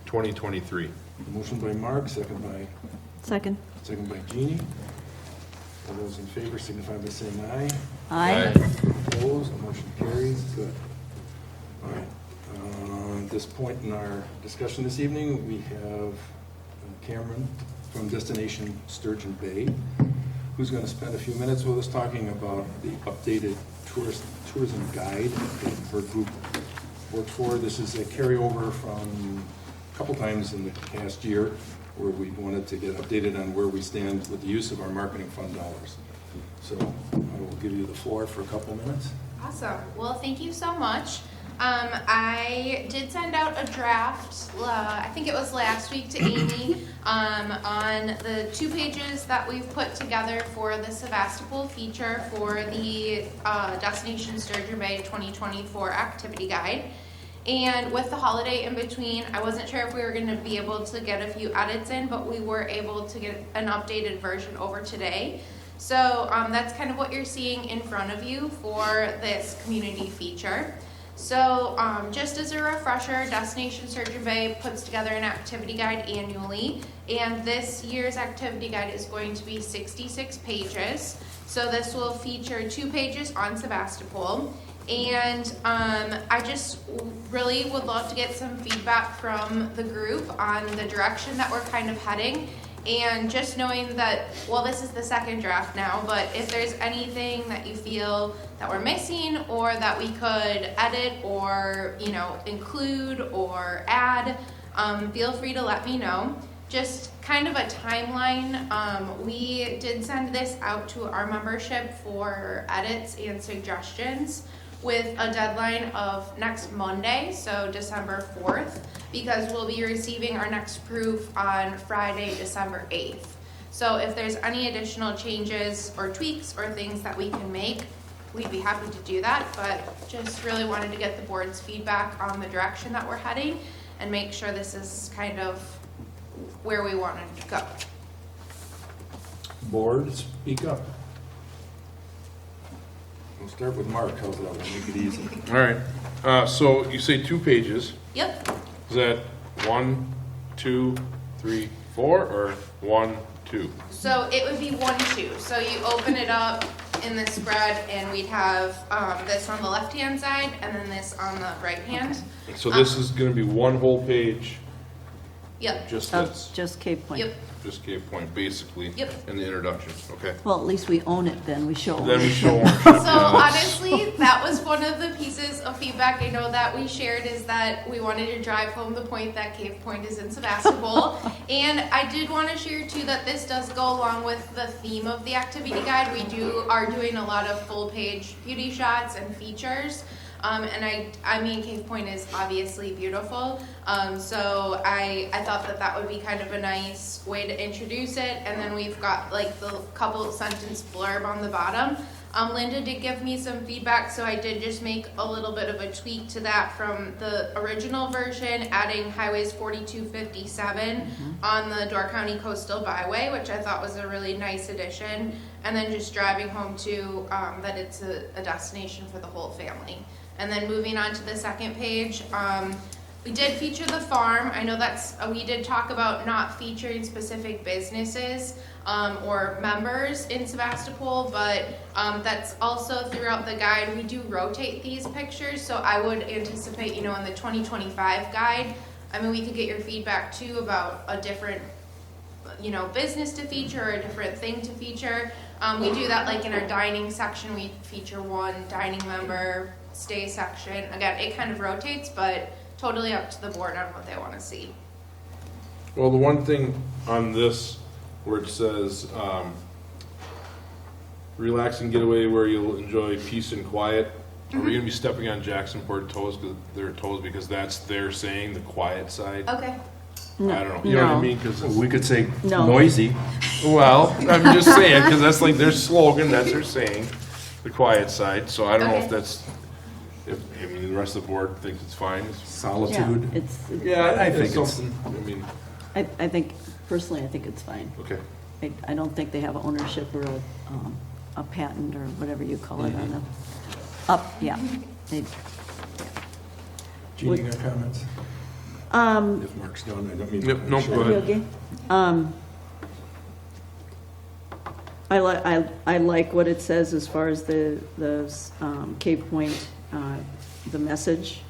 [SPEAKER 10] 2023.
[SPEAKER 1] Motion by Mark, second by
[SPEAKER 8] Second.
[SPEAKER 1] Jeannie. All those in favor signify by saying aye.
[SPEAKER 8] Aye.
[SPEAKER 1] Opposed, motion carries, good. All right, at this point in our discussion this evening, we have Cameron from Destination Sturgeon Bay, who's going to spend a few minutes with us talking about the updated tourism guide that her group worked for. This is a carryover from a couple times in the past year where we wanted to get updated on where we stand with the use of our marketing fund dollars. So I will give you the floor for a couple minutes.
[SPEAKER 9] Awesome. Well, thank you so much. I did send out a draft, I think it was last week, to Amy on the 2 pages that we've put together for the Sevastopol feature for the Destination Sturgeon Bay 2024 activity guide. And with the holiday in between, I wasn't sure if we were going to be able to get a few edits in, but we were able to get an updated version over today. So that's kind of what you're seeing in front of you for this community feature. So just as a refresher, Destination Sturgeon Bay puts together an activity guide annually, and this year's activity guide is going to be 66 pages. So this will feature 2 pages on Sevastopol, and I just really would love to get some feedback from the group on the direction that we're kind of heading. And just knowing that, well, this is the second draft now, but if there's anything that you feel that we're missing or that we could edit or, include or add, feel free to let me know. Just kind of a timeline. We did send this out to our membership for edits and suggestions with a deadline of next Monday, so December 4th, because we'll be receiving our next proof on Friday, December 8th. So if there's any additional changes or tweaks or things that we can make, we'd be happy to do that, but just really wanted to get the board's feedback on the direction that we're heading. and make sure this is kind of where we wanted to go.
[SPEAKER 1] Board, speak up. We'll start with Mark, how's that, we'll make it easy.
[SPEAKER 10] All right, so you say 2 pages.
[SPEAKER 9] Yep.
[SPEAKER 10] Is that 1, 2, 3, 4, or 1, 2?
[SPEAKER 9] So it would be 1, 2. So you open it up in the spread, and we'd have this on the left-hand side, and then this on the right hand.
[SPEAKER 10] So this is gonna be one whole page,
[SPEAKER 9] Yep.
[SPEAKER 10] just
[SPEAKER 2] Of
[SPEAKER 10] this,
[SPEAKER 2] just Cape Point.
[SPEAKER 9] Yep.
[SPEAKER 10] just Cape Point, basically.
[SPEAKER 9] Yep.
[SPEAKER 10] In the introduction, okay.
[SPEAKER 2] Well, at least we own it then, we show
[SPEAKER 10] Then we
[SPEAKER 2] ownership.
[SPEAKER 10] show ownership.
[SPEAKER 9] So
[SPEAKER 10] yeah, that's-
[SPEAKER 9] honestly, that was one of the pieces of feedback I know that we shared, is that we wanted to drive home the point that Cave Point is in Sevastopol. And I did want to share too that this does go along with the theme of the activity guide. We are doing a lot of full page beauty shots and features. And I mean, Cave Point is obviously beautiful. So I thought that would be kind of a nice way to introduce it. And then we've got like the couple sentence blurb on the bottom. Linda did give me some feedback, so I did just make a little bit of a tweak to that from the original version, adding highways 4257 on the Door County Coastal Byway, which I thought was a really nice addition. And then just driving home to that it's a destination for the whole family. And then moving on to the second page, we did feature the farm. I know we did talk about not featuring specific businesses or members in Sevastopol, but that's also throughout the guide. We do rotate these pictures, so I would anticipate, in the 2025 guide, I mean, we could get your feedback too about a different, business to feature or a different thing to feature. We do that like in our dining section, we feature one dining member, stay section. Again, it kind of rotates, but totally up to the board on what they want to see.
[SPEAKER 10] Well, the one thing on this where it says, relax and get away where you'll enjoy peace and quiet. Are we gonna be stepping on Jacksonport toes because that's their saying, the quiet side?
[SPEAKER 9] Okay.
[SPEAKER 10] I don't know, you know what I
[SPEAKER 2] No.
[SPEAKER 10] mean? Cause
[SPEAKER 1] We could say
[SPEAKER 2] No.
[SPEAKER 1] noisy.
[SPEAKER 10] well, I'm just saying, cause that's like their slogan, that's their saying, the quiet side. So I don't know if
[SPEAKER 9] Okay.
[SPEAKER 10] that's, I mean, the rest of the board thinks it's fine.
[SPEAKER 2] Yeah,
[SPEAKER 1] Solitude.
[SPEAKER 2] it's,
[SPEAKER 1] I think it's-
[SPEAKER 10] something, I mean,
[SPEAKER 2] I think, personally, I think it's fine.
[SPEAKER 10] okay.
[SPEAKER 2] I don't think they have ownership or a patent or whatever you call it on yeah. They-
[SPEAKER 1] Jeannie, you got comments?
[SPEAKER 2] Um,
[SPEAKER 1] If Mark's done, I don't mean.
[SPEAKER 10] Yep, nope, go
[SPEAKER 2] Are you
[SPEAKER 10] ahead.
[SPEAKER 2] okay? I like what it says as far as the Cape Point, the message,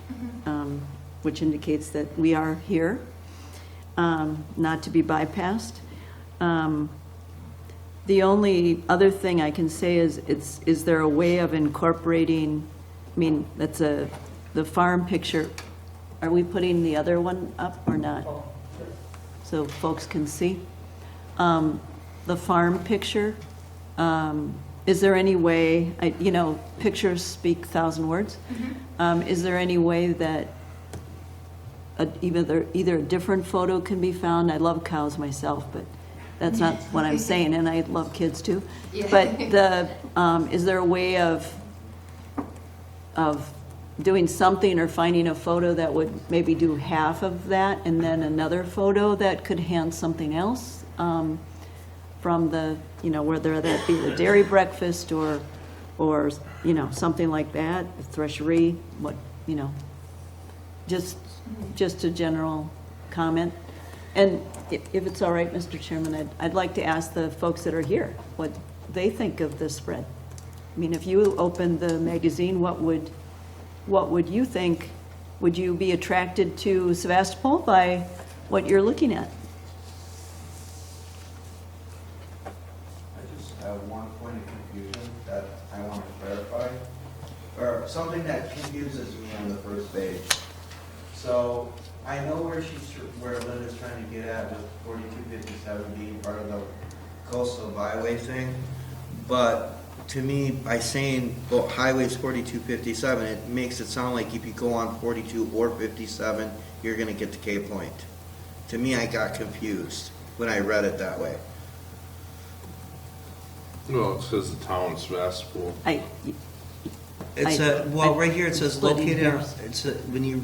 [SPEAKER 2] which indicates that we are here, not to be bypassed. The only other thing I can say is there a way of incorporating, I mean, the farm picture, are we putting the other one up or not? So folks can see. The farm picture, is there any way, pictures speak 1,000 words. Is there any way that either a different photo can be found? I love cows myself, but that's not what I'm saying, and I love kids too.
[SPEAKER 9] Yeah.
[SPEAKER 2] But is there a way of doing something or finding a photo that would maybe do half of that and then another photo that could hand something else from the, whether that be the dairy breakfast or something like that, the threshery, just a general comment. And if it's all right, Mr. Chairman, I'd like to ask the folks that are here what they think of this spread. I mean, if you opened the magazine, what would you think? Would you be attracted to Sevastopol by what you're looking at?
[SPEAKER 6] I just have one point of confusion that I want to clarify, or something that confuses me on the first page. So I know where Linda's trying to get at with 4257 being part of the coastal byway thing, but to me, by saying highways 4257, it makes it sound like if you go on 42 or 57, you're going to get to Cape Point. To me, I got confused when I read it that way.
[SPEAKER 10] Well, it says the town of Sevastopol.
[SPEAKER 2] I
[SPEAKER 6] Right here it says
[SPEAKER 2] splitting
[SPEAKER 6] located on,
[SPEAKER 2] hairs.
[SPEAKER 6] when you,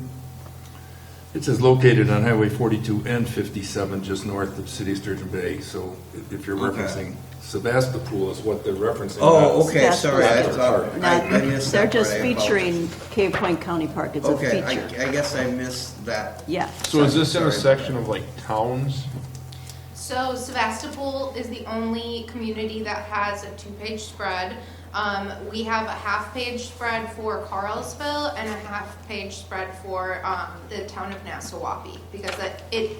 [SPEAKER 1] It says located on Highway 42 and 57, just north of City of Sturgeon Bay. So if you're
[SPEAKER 6] Okay.
[SPEAKER 1] referencing Sevastopol is what they're referencing.
[SPEAKER 6] Oh,
[SPEAKER 1] not
[SPEAKER 6] okay, sorry, I
[SPEAKER 1] Sevastopol.
[SPEAKER 6] thought, I missed
[SPEAKER 2] They're
[SPEAKER 6] that part.
[SPEAKER 2] just
[SPEAKER 6] I apologize.
[SPEAKER 2] featuring Cave Point County Park, it's a
[SPEAKER 6] Okay,
[SPEAKER 2] feature.
[SPEAKER 6] I guess I missed that.
[SPEAKER 2] Yeah,
[SPEAKER 10] So is this in a
[SPEAKER 6] Sorry.
[SPEAKER 10] section of like towns?
[SPEAKER 9] So Sevastopol is the only community that has a two-page spread. We have a half-page spread for Carlsville and a half-page spread for the town of Nassau, because it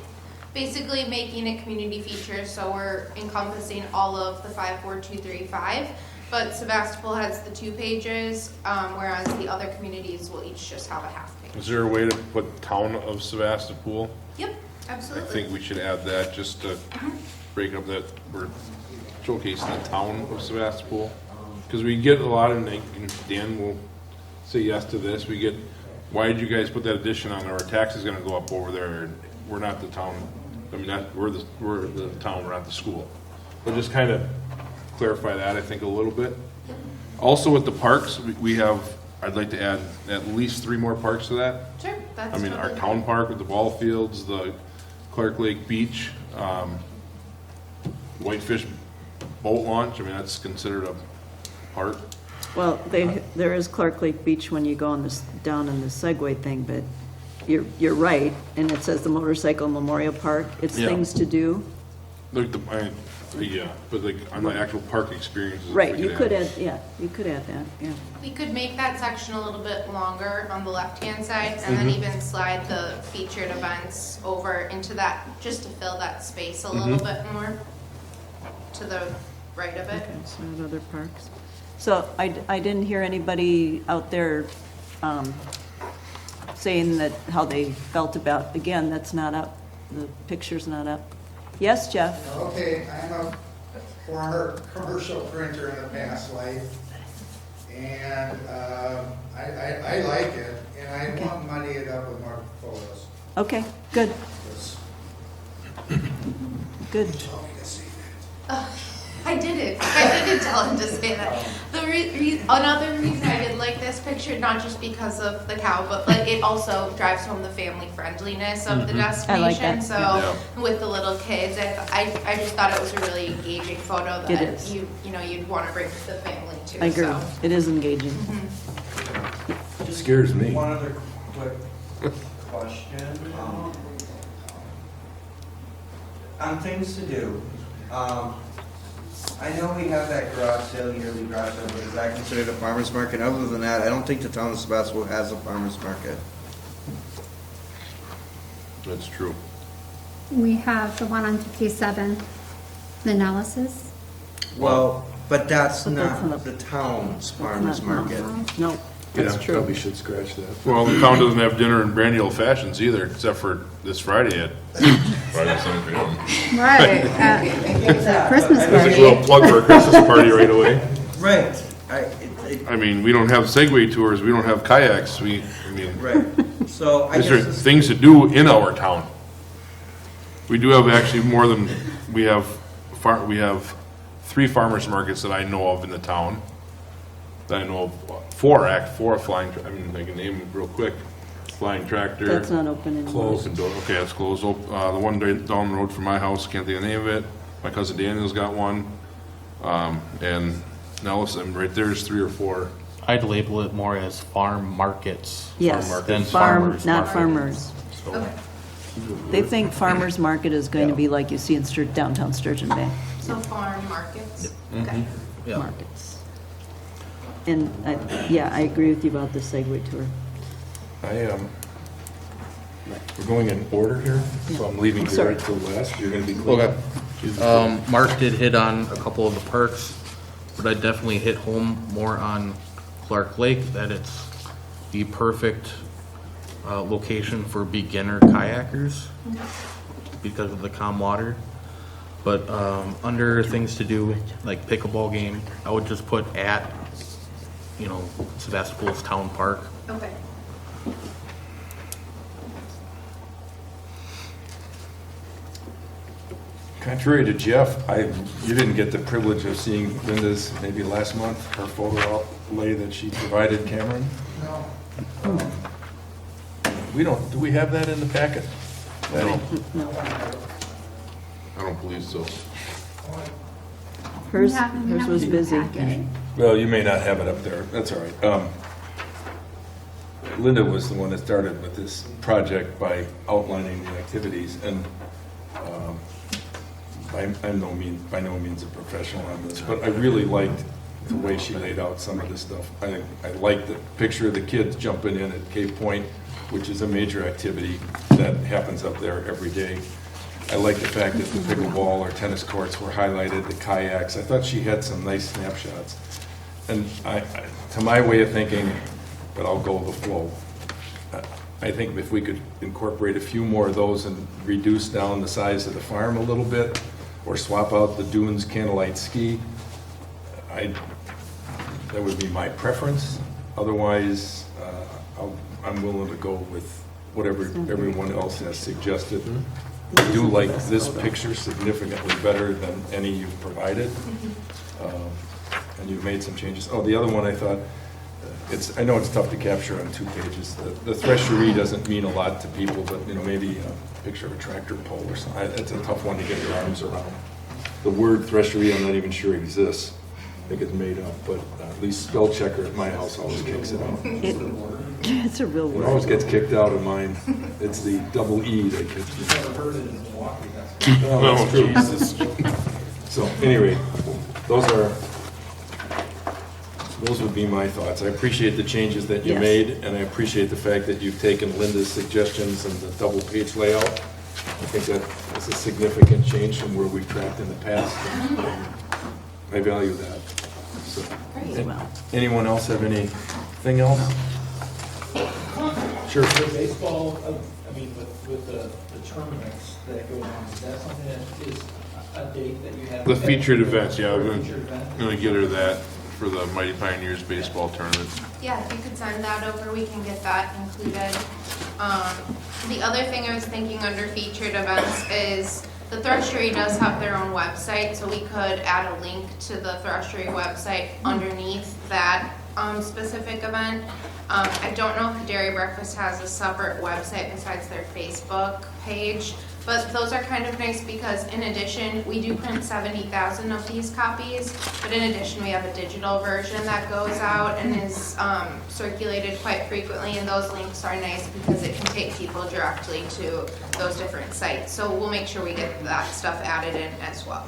[SPEAKER 9] basically making it community features, so we're encompassing all of the 5, 4, 2, 3, 5. But Sevastopol has the 2 pages, whereas the other communities will each just have a half page.
[SPEAKER 10] Is there a way to put town of Sevastopol?
[SPEAKER 9] Yep,
[SPEAKER 10] I
[SPEAKER 9] absolutely.
[SPEAKER 10] think we should add that just to break up that we're showcasing the town of Sevastopol. Because we get a lot of, and Dan will say yes to this, we get, why did you guys put that addition on there? Our tax is gonna go up over there, and we're not the town. I mean, we're the town, we're not the school. But just kind of clarify that, I think, a little bit. Also with the parks, we have, I'd like to add at least 3 more parks to that.
[SPEAKER 9] Sure, that's
[SPEAKER 10] I mean, our
[SPEAKER 9] totally
[SPEAKER 10] town
[SPEAKER 9] fine.
[SPEAKER 10] park with the ball fields, the Clark Lake Beach, Whitefish boat launch, I mean, that's considered a park.
[SPEAKER 2] well, there is Clark Lake Beach when you go on this, down in the Segway thing, but you're right, and it says the Motorcycle Memorial Park, it's
[SPEAKER 10] Yeah.
[SPEAKER 2] things to do.
[SPEAKER 10] Like yeah, but like on the actual park experiences. if
[SPEAKER 2] Right,
[SPEAKER 10] we
[SPEAKER 2] you
[SPEAKER 10] could
[SPEAKER 2] could add, yeah, you could add that, yeah.
[SPEAKER 9] We could make that section a little bit longer on the left-hand side, and then even slide the featured events over into that, just to fill that space a little bit more to the right of it.
[SPEAKER 2] Okay, so at other parks. So I didn't hear anybody out there saying that, how they felt about, again, that's not up, the picture's not up. Yes, Jeff?
[SPEAKER 7] Okay, I'm a former commercial printer in a past life, and I like it, and I
[SPEAKER 2] Okay.
[SPEAKER 7] want to muddy it up with more photos.
[SPEAKER 2] Okay, good,
[SPEAKER 7] Just
[SPEAKER 2] good.
[SPEAKER 7] told me to say that.
[SPEAKER 9] I didn't tell him to say that. Another reason I did like this picture, not just because of the cow, but like it also drives home the family friendliness of the
[SPEAKER 2] I like
[SPEAKER 9] destination.
[SPEAKER 2] that,
[SPEAKER 9] So
[SPEAKER 10] yeah.
[SPEAKER 9] with the little kids, I just thought it was a really engaging photo
[SPEAKER 2] It
[SPEAKER 9] that
[SPEAKER 2] is.
[SPEAKER 9] you'd want to bring the family to.
[SPEAKER 2] I agree,
[SPEAKER 9] So.
[SPEAKER 2] it is engaging.
[SPEAKER 1] Scares me.
[SPEAKER 6] One other quick question. On things to do, I know we have that garage sale, yearly garage sale, but is that considered a farmer's market? Other than that, I don't think the town of Sebastopol has a farmer's market.
[SPEAKER 10] That's true.
[SPEAKER 3] We have the one on 57, the analysis.
[SPEAKER 6] Well, but that's
[SPEAKER 2] But that's
[SPEAKER 6] not
[SPEAKER 2] not-
[SPEAKER 6] the town's farmer's market.
[SPEAKER 2] No, that's
[SPEAKER 1] Yeah,
[SPEAKER 2] true.
[SPEAKER 1] Probably should scratch that.
[SPEAKER 10] Well, the town doesn't have dinner and brandy old fashions either, except for this Friday at Friday, 7 p.m.
[SPEAKER 3] Right. Christmas
[SPEAKER 10] There's a
[SPEAKER 3] party.
[SPEAKER 10] little plug for a Christmas party right away.
[SPEAKER 6] Right,
[SPEAKER 10] I mean, we don't have Segway tours, we don't have kayaks,
[SPEAKER 6] right. So I
[SPEAKER 10] these
[SPEAKER 6] guess
[SPEAKER 10] are
[SPEAKER 6] this,
[SPEAKER 10] things to do in our town. We do have actually more than, we have 3 farmers markets that I know of in the town. That I know of, 4 flying, I mean, I can name them real quick. Flying Tractor.
[SPEAKER 2] That's not open anymore.
[SPEAKER 10] Open door, okay, it's closed. The one down the road from my house, can't think of the name of it. My cousin Daniel's got one. And now, right there's 3 or 4.
[SPEAKER 4] I'd label it more as farm markets.
[SPEAKER 2] Yes,
[SPEAKER 4] Than
[SPEAKER 2] farm,
[SPEAKER 4] farmers
[SPEAKER 2] not
[SPEAKER 4] market.
[SPEAKER 2] farmers.
[SPEAKER 9] Okay.
[SPEAKER 2] They think farmer's market is going to be like you see in downtown Sturgeon Bay.
[SPEAKER 9] So farm markets. Okay.
[SPEAKER 4] Yeah.
[SPEAKER 2] Markets. And, yeah, I agree with you about the Segway tour.
[SPEAKER 1] We're going in order here, so I'm leaving
[SPEAKER 2] Sorry.
[SPEAKER 1] here until last. You're gonna be clean.
[SPEAKER 4] Okay. Mark did hit on a couple of the parks, but I definitely hit home more on Clark Lake, that it's the perfect location for beginner kayakers because of the calm water. But under things to do, like pickleball game, I would just put at, Sevastopol's Town Park.
[SPEAKER 9] Okay.
[SPEAKER 1] Contrary to Jeff, you didn't get the privilege of seeing Linda's, maybe last month, her photo outlay that she provided Cameron.
[SPEAKER 7] No,
[SPEAKER 1] We don't, do we have that in the packet?
[SPEAKER 10] No,
[SPEAKER 2] No.
[SPEAKER 10] I don't believe so.
[SPEAKER 2] Hers,
[SPEAKER 3] Yeah, we
[SPEAKER 2] hers
[SPEAKER 3] have
[SPEAKER 2] was
[SPEAKER 3] it in the
[SPEAKER 2] busy.
[SPEAKER 3] packet.
[SPEAKER 1] Well, you may not have it up there, that's all right. Linda was the one that started with this project by outlining the activities, and I'm by no means a professional on this, but I really liked the way she laid out some of this stuff. I liked the picture of the kids jumping in at Cave Point, which is a major activity that happens up there every day. I like the fact that the pickleball or tennis courts were highlighted, the kayaks. I thought she had some nice snapshots. And to my way of thinking, but I'll go with the flow, I think if we could incorporate a few more of those and reduce down the size of the farm a little bit, or swap out the dunes candlelight ski, that would be my preference. Otherwise, I'm willing to go with whatever everyone else has suggested. I do like this picture significantly better than any you've provided. And you've made some changes. Oh, the other one I thought, I know it's tough to capture on 2 pages. The threshery doesn't mean a lot to people, but maybe a picture of a tractor pull or something. It's a tough one to get your arms around. The word threshery, I'm not even sure exists. I think it's made up, but at least spell checker at my house always kicks it out.
[SPEAKER 2] It's a real
[SPEAKER 1] It always
[SPEAKER 2] word.
[SPEAKER 1] gets kicked out of mine. It's the double E that kicks me out.
[SPEAKER 7] Never heard it in Milwaukee, that's
[SPEAKER 1] Oh, Jesus. So, anyway, those would be my thoughts. I appreciate the changes that you
[SPEAKER 2] Yes.
[SPEAKER 1] made, and I appreciate the fact that you've taken Linda's suggestions and the double-page layout. I think that is a significant change from where we've tracked in the past. and I value that. So,
[SPEAKER 2] Well,
[SPEAKER 1] anyone else have anything else? Sure.
[SPEAKER 11] The baseball, I mean, with the tournaments that go on, is that something that is a date that you have?
[SPEAKER 10] The featured events, yeah,
[SPEAKER 11] Or a
[SPEAKER 10] I'm
[SPEAKER 11] featured event?
[SPEAKER 10] gonna get her that for the Mighty Pioneers baseball tournament.
[SPEAKER 9] Yeah, if you could send that over, we can get that included. The other thing I was thinking under featured events is the Threshery does have their own website, so we could add a link to the Threshery website underneath that specific event. I don't know if Dairy Breakfast has a separate website besides their Facebook page, but those are kind of nice because in addition, we do print 70,000 of these copies, but in addition, we have a digital version that goes out and is circulated quite frequently, and those links are nice because it can take people directly to those different sites. So we'll make sure we get that stuff added in as well.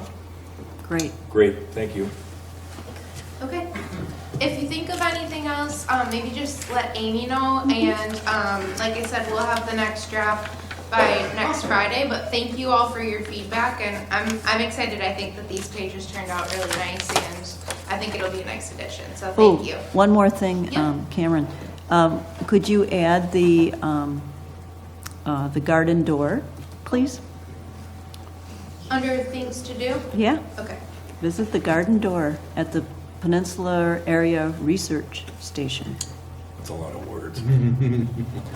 [SPEAKER 2] great.
[SPEAKER 1] Great, thank you.
[SPEAKER 9] Okay. If you think of anything else, maybe just let Amy know, and like I said, we'll have the next draft by next Friday, but thank you all for your feedback, and I'm excited. I think that these pages turned out really nice, and I think it'll be a nice addition, so
[SPEAKER 2] Oh,
[SPEAKER 9] thank you.
[SPEAKER 2] one more thing,
[SPEAKER 9] Yeah.
[SPEAKER 2] Cameron. Could you add the garden door, please?
[SPEAKER 9] Under things to do?
[SPEAKER 2] Yeah,
[SPEAKER 9] Okay.
[SPEAKER 2] visit the garden door at the Peninsula Area Research Station.
[SPEAKER 1] That's a lot of words.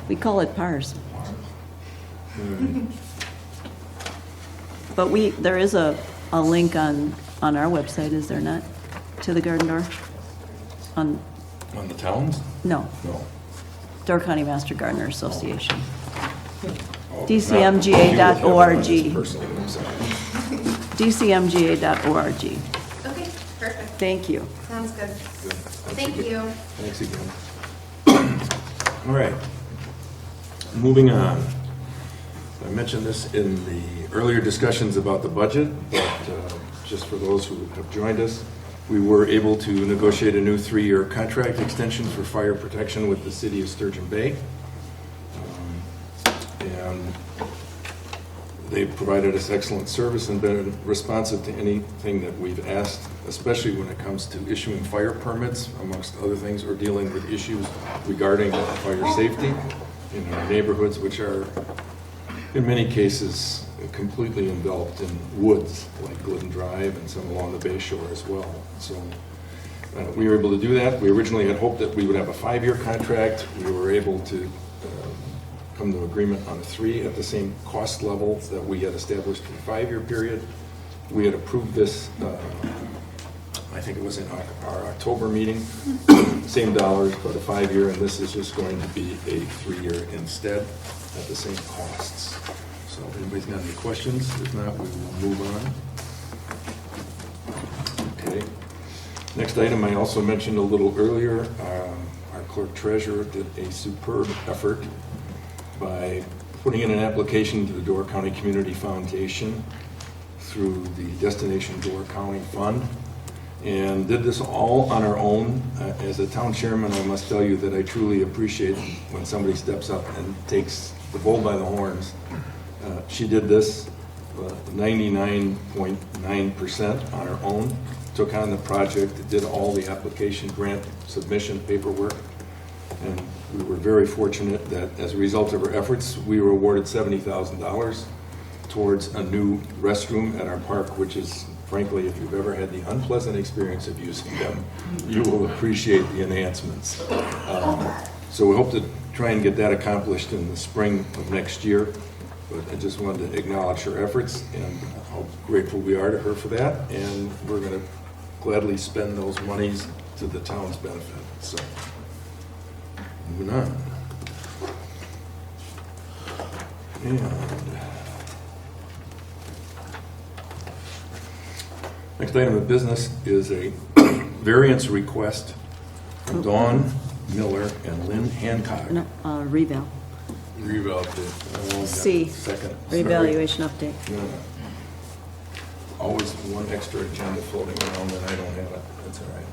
[SPEAKER 2] We call it PARS. But there is a link on our website, is there not, to the garden door?
[SPEAKER 1] On the towns?
[SPEAKER 2] No,
[SPEAKER 1] No.
[SPEAKER 2] Door County Master Gardener Association.
[SPEAKER 1] Oh,
[SPEAKER 2] DCMGA.org.
[SPEAKER 1] Personally, I'm sorry.
[SPEAKER 2] DCMGA.org.
[SPEAKER 9] Okay, perfect.
[SPEAKER 2] Thank you.
[SPEAKER 9] Sounds good.
[SPEAKER 1] Good.
[SPEAKER 9] Thank you.
[SPEAKER 1] Thanks again. All right. Moving on. I mentioned this in the earlier discussions about the budget, but just for those who have joined us, we were able to negotiate a new 3-year contract extension for fire protection with the city of Sturgeon Bay. And they've provided us excellent service and been responsive to anything that we've asked, especially when it comes to issuing fire permits, amongst other things, or dealing with issues regarding fire safety in our neighborhoods, which are, in many cases, completely enveloped in woods, like Glidden Drive and some along the Bay Shore as well. So we were able to do that. We originally had hoped that we would have a 5-year contract. We were able to come to agreement on a 3 at the same cost level that we had established for the 5-year period. We had approved this, I I think it was in our October meeting. Same dollars, but a 5-year, and this is just going to be a 3-year instead at the same costs. So if anybody's got any questions, if not, we will move on. Okay. Next item, I also mentioned a little earlier, our clerk treasurer did a superb effort by putting in an application to the Door County Community Foundation through the Destination Door County Fund, and did this all on our own. As a town chairman, I must tell you that I truly appreciate when somebody steps up and takes the bull by the horns. She did this 99.9% on her own, took on the project, did all the application, grant submission paperwork, and we were very fortunate that as a result of her efforts, we were awarded $70,000 towards a new restroom at our park, which is, frankly, if you've ever had the unpleasant experience of using them, you will appreciate the enhancements. So we hope to try and get that accomplished in the spring of next year. But I just wanted to acknowledge her efforts and how grateful we are to her for that. And we're going to gladly spend those monies to the town's benefit. So, moving on. And next item of business is a variance request from Dawn Miller and Lynn Hancock.
[SPEAKER 2] No, reval.
[SPEAKER 10] Reval to
[SPEAKER 2] C,
[SPEAKER 1] Second.
[SPEAKER 2] revaluation update.
[SPEAKER 1] No. Always one extra agenda floating around that I don't have it. That's all right.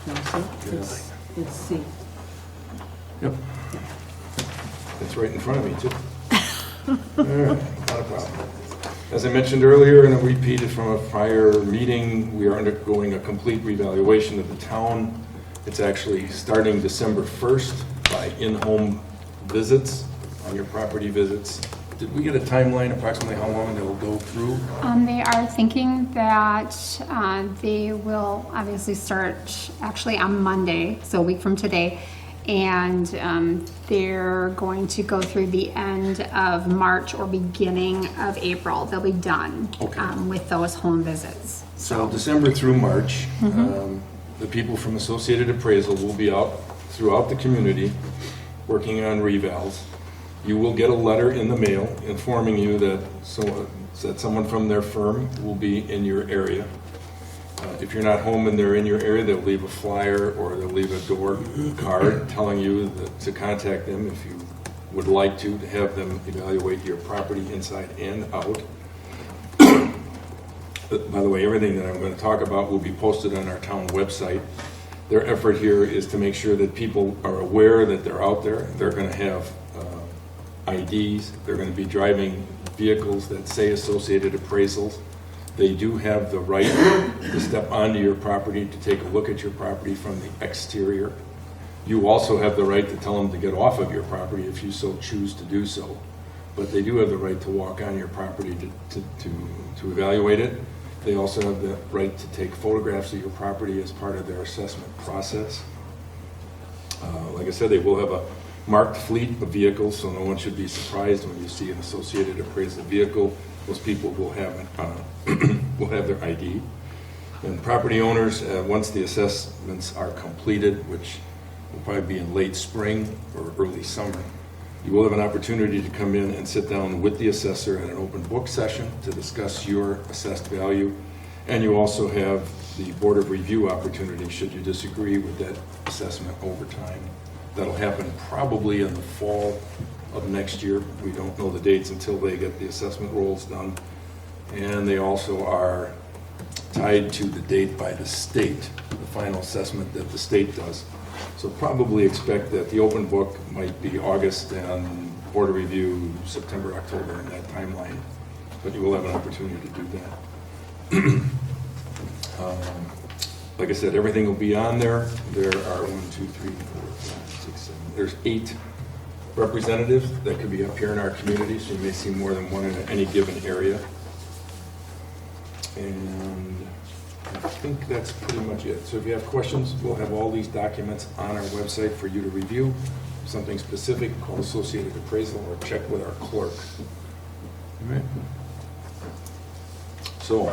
[SPEAKER 2] No, see, it's C.
[SPEAKER 1] Yep. It's right in front of me, too. All right, not a problem. As I mentioned earlier, and I repeated from a prior meeting, we are undergoing a complete revaluation of the town. It's actually starting December 1st by in-home visits, on your property visits. Did we get a timeline approximately how long they'll go through?
[SPEAKER 3] They are thinking that they will obviously start actually on Monday, so a week from today, and they're going to go through the end of March or beginning of April. They'll be done with those home visits.
[SPEAKER 1] So December through March, the people from Associated Appraisal will be out throughout the community working on revals. You will get a letter in the mail informing you that someone from their firm will be in your area. If you're not home and they're in your area, they'll leave a flyer or they'll leave a door card telling you to contact them if you would like to have them evaluate your property inside and out. By the way, everything that I'm going to talk about will be posted on our town website. Their effort here is to make sure that people are aware that they're out there. They're going to have IDs. They're going to be driving vehicles that say Associated Appraisals. They do have the right to step onto your property to take a look at your property from the exterior. You also have the right to tell them to get off of your property if you so choose to do so. But they do have the right to walk on your property to evaluate it. They also have the right to take photographs of your property as part of their assessment process. Like I said, they will have a marked fleet of vehicles, so no one should be surprised when you see an Associated Appraisal vehicle. Those people will have their ID. And property owners, once the assessments are completed, which will probably be in late spring or early summer, you will have an opportunity to come in and sit down with the assessor at an open book session to discuss your assessed value. And you also have the Board of Review opportunity should you disagree with that assessment over time. That'll happen probably in the fall of next year. We don't know the dates until they get the assessment rolls done. And they also are tied to the date by the state, the final assessment that the state does. So probably expect that the open book might be August and Board of Review September, October in that timeline. But you will have an opportunity to do that. Like I said, everything will be on there. There are 1, 2, 3, 4, 5, 6, 7. There's 8 representatives that could be up here in our community, so you may see more than one in any given area. And I think that's pretty much it. So if you have questions, we'll have all these documents on our website for you to review. Something specific, call Associated Appraisal or check with our clerk. All right. So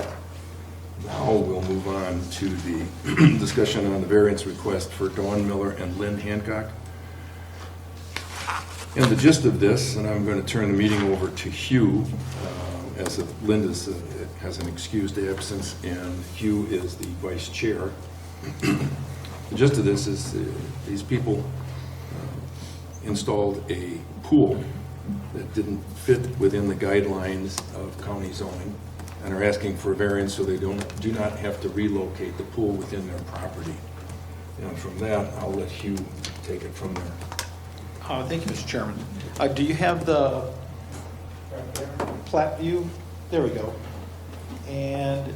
[SPEAKER 1] Now we'll move on to the discussion on the variance request for Dawn Miller and Lynn Hancock. And the gist of this, and I'm going to turn the meeting over to Hugh, as Linda's has an excused absence, and Hugh is the vice chair. The gist of this is these people installed a pool that didn't fit within the guidelines of county zoning and are asking for a variance so they do not have to relocate the pool within their property. And from that, I'll let Hugh take it from there.
[SPEAKER 11] Thank you, Mr. Chairman. Do you have the plat view? There we go. And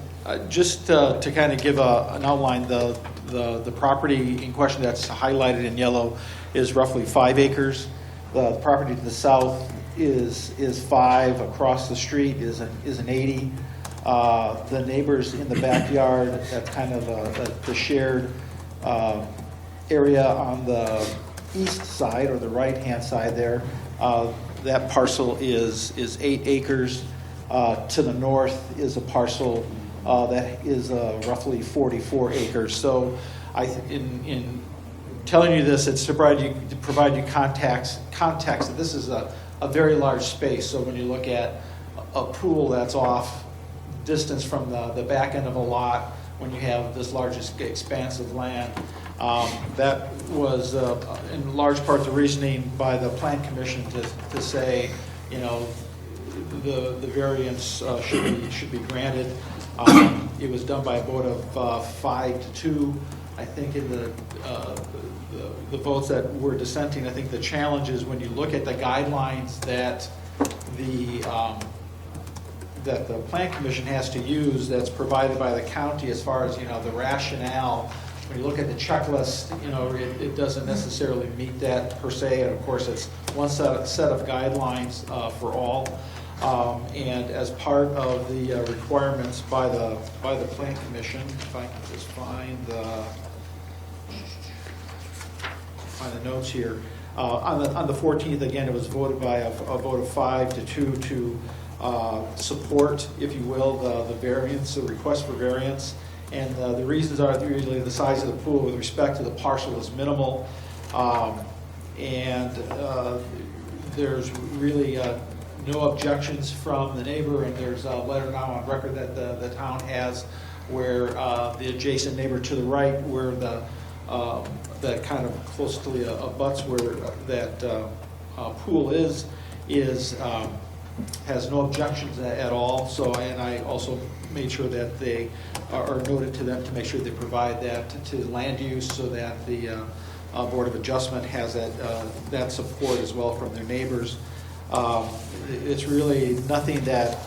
[SPEAKER 11] just to kind of give an outline, the property in question that's highlighted in yellow is roughly 5 acres. The property to the south is 5. Across the street is an 80. The neighbors in the backyard, that's kind of the shared area on the east side or the right-hand side there. That parcel is 8 acres. To the north is a parcel that is roughly 44 acres. So in telling you this, it's to provide you context that this is a very large space. So when you look at a pool that's off distance from the back end of a lot, when you have this largest expanse of land, that was in large part the reasoning by the Plan Commission to say, you know, the variance should be granted. It was done by a vote of 5-2. I think in the votes that were dissenting, I think the challenge is when you look at the guidelines that the Plan Commission has to use, that's provided by the county as far as, you know, the rationale. When you look at the checklist, you know, it doesn't necessarily meet that per se, and of course it's one set of guidelines for all. And as part of the requirements by the Plan Commission, if I can just find the notes here, on the 14th, again, it was voted by a vote of 5-2 to support, if you will, the variance, the request for variance. And the reasons are usually the size of the pool with respect to the parcel is minimal, and there's really no objections from the neighbor, and there's a letter now on record that the town has where the adjacent neighbor to the right, where that kind of closely abuts where that pool is has no objections at all. So, and I also made sure that they are noted to them to make sure they provide that to land use so that the Board of Adjustment has that support as well from their neighbors. It's really nothing that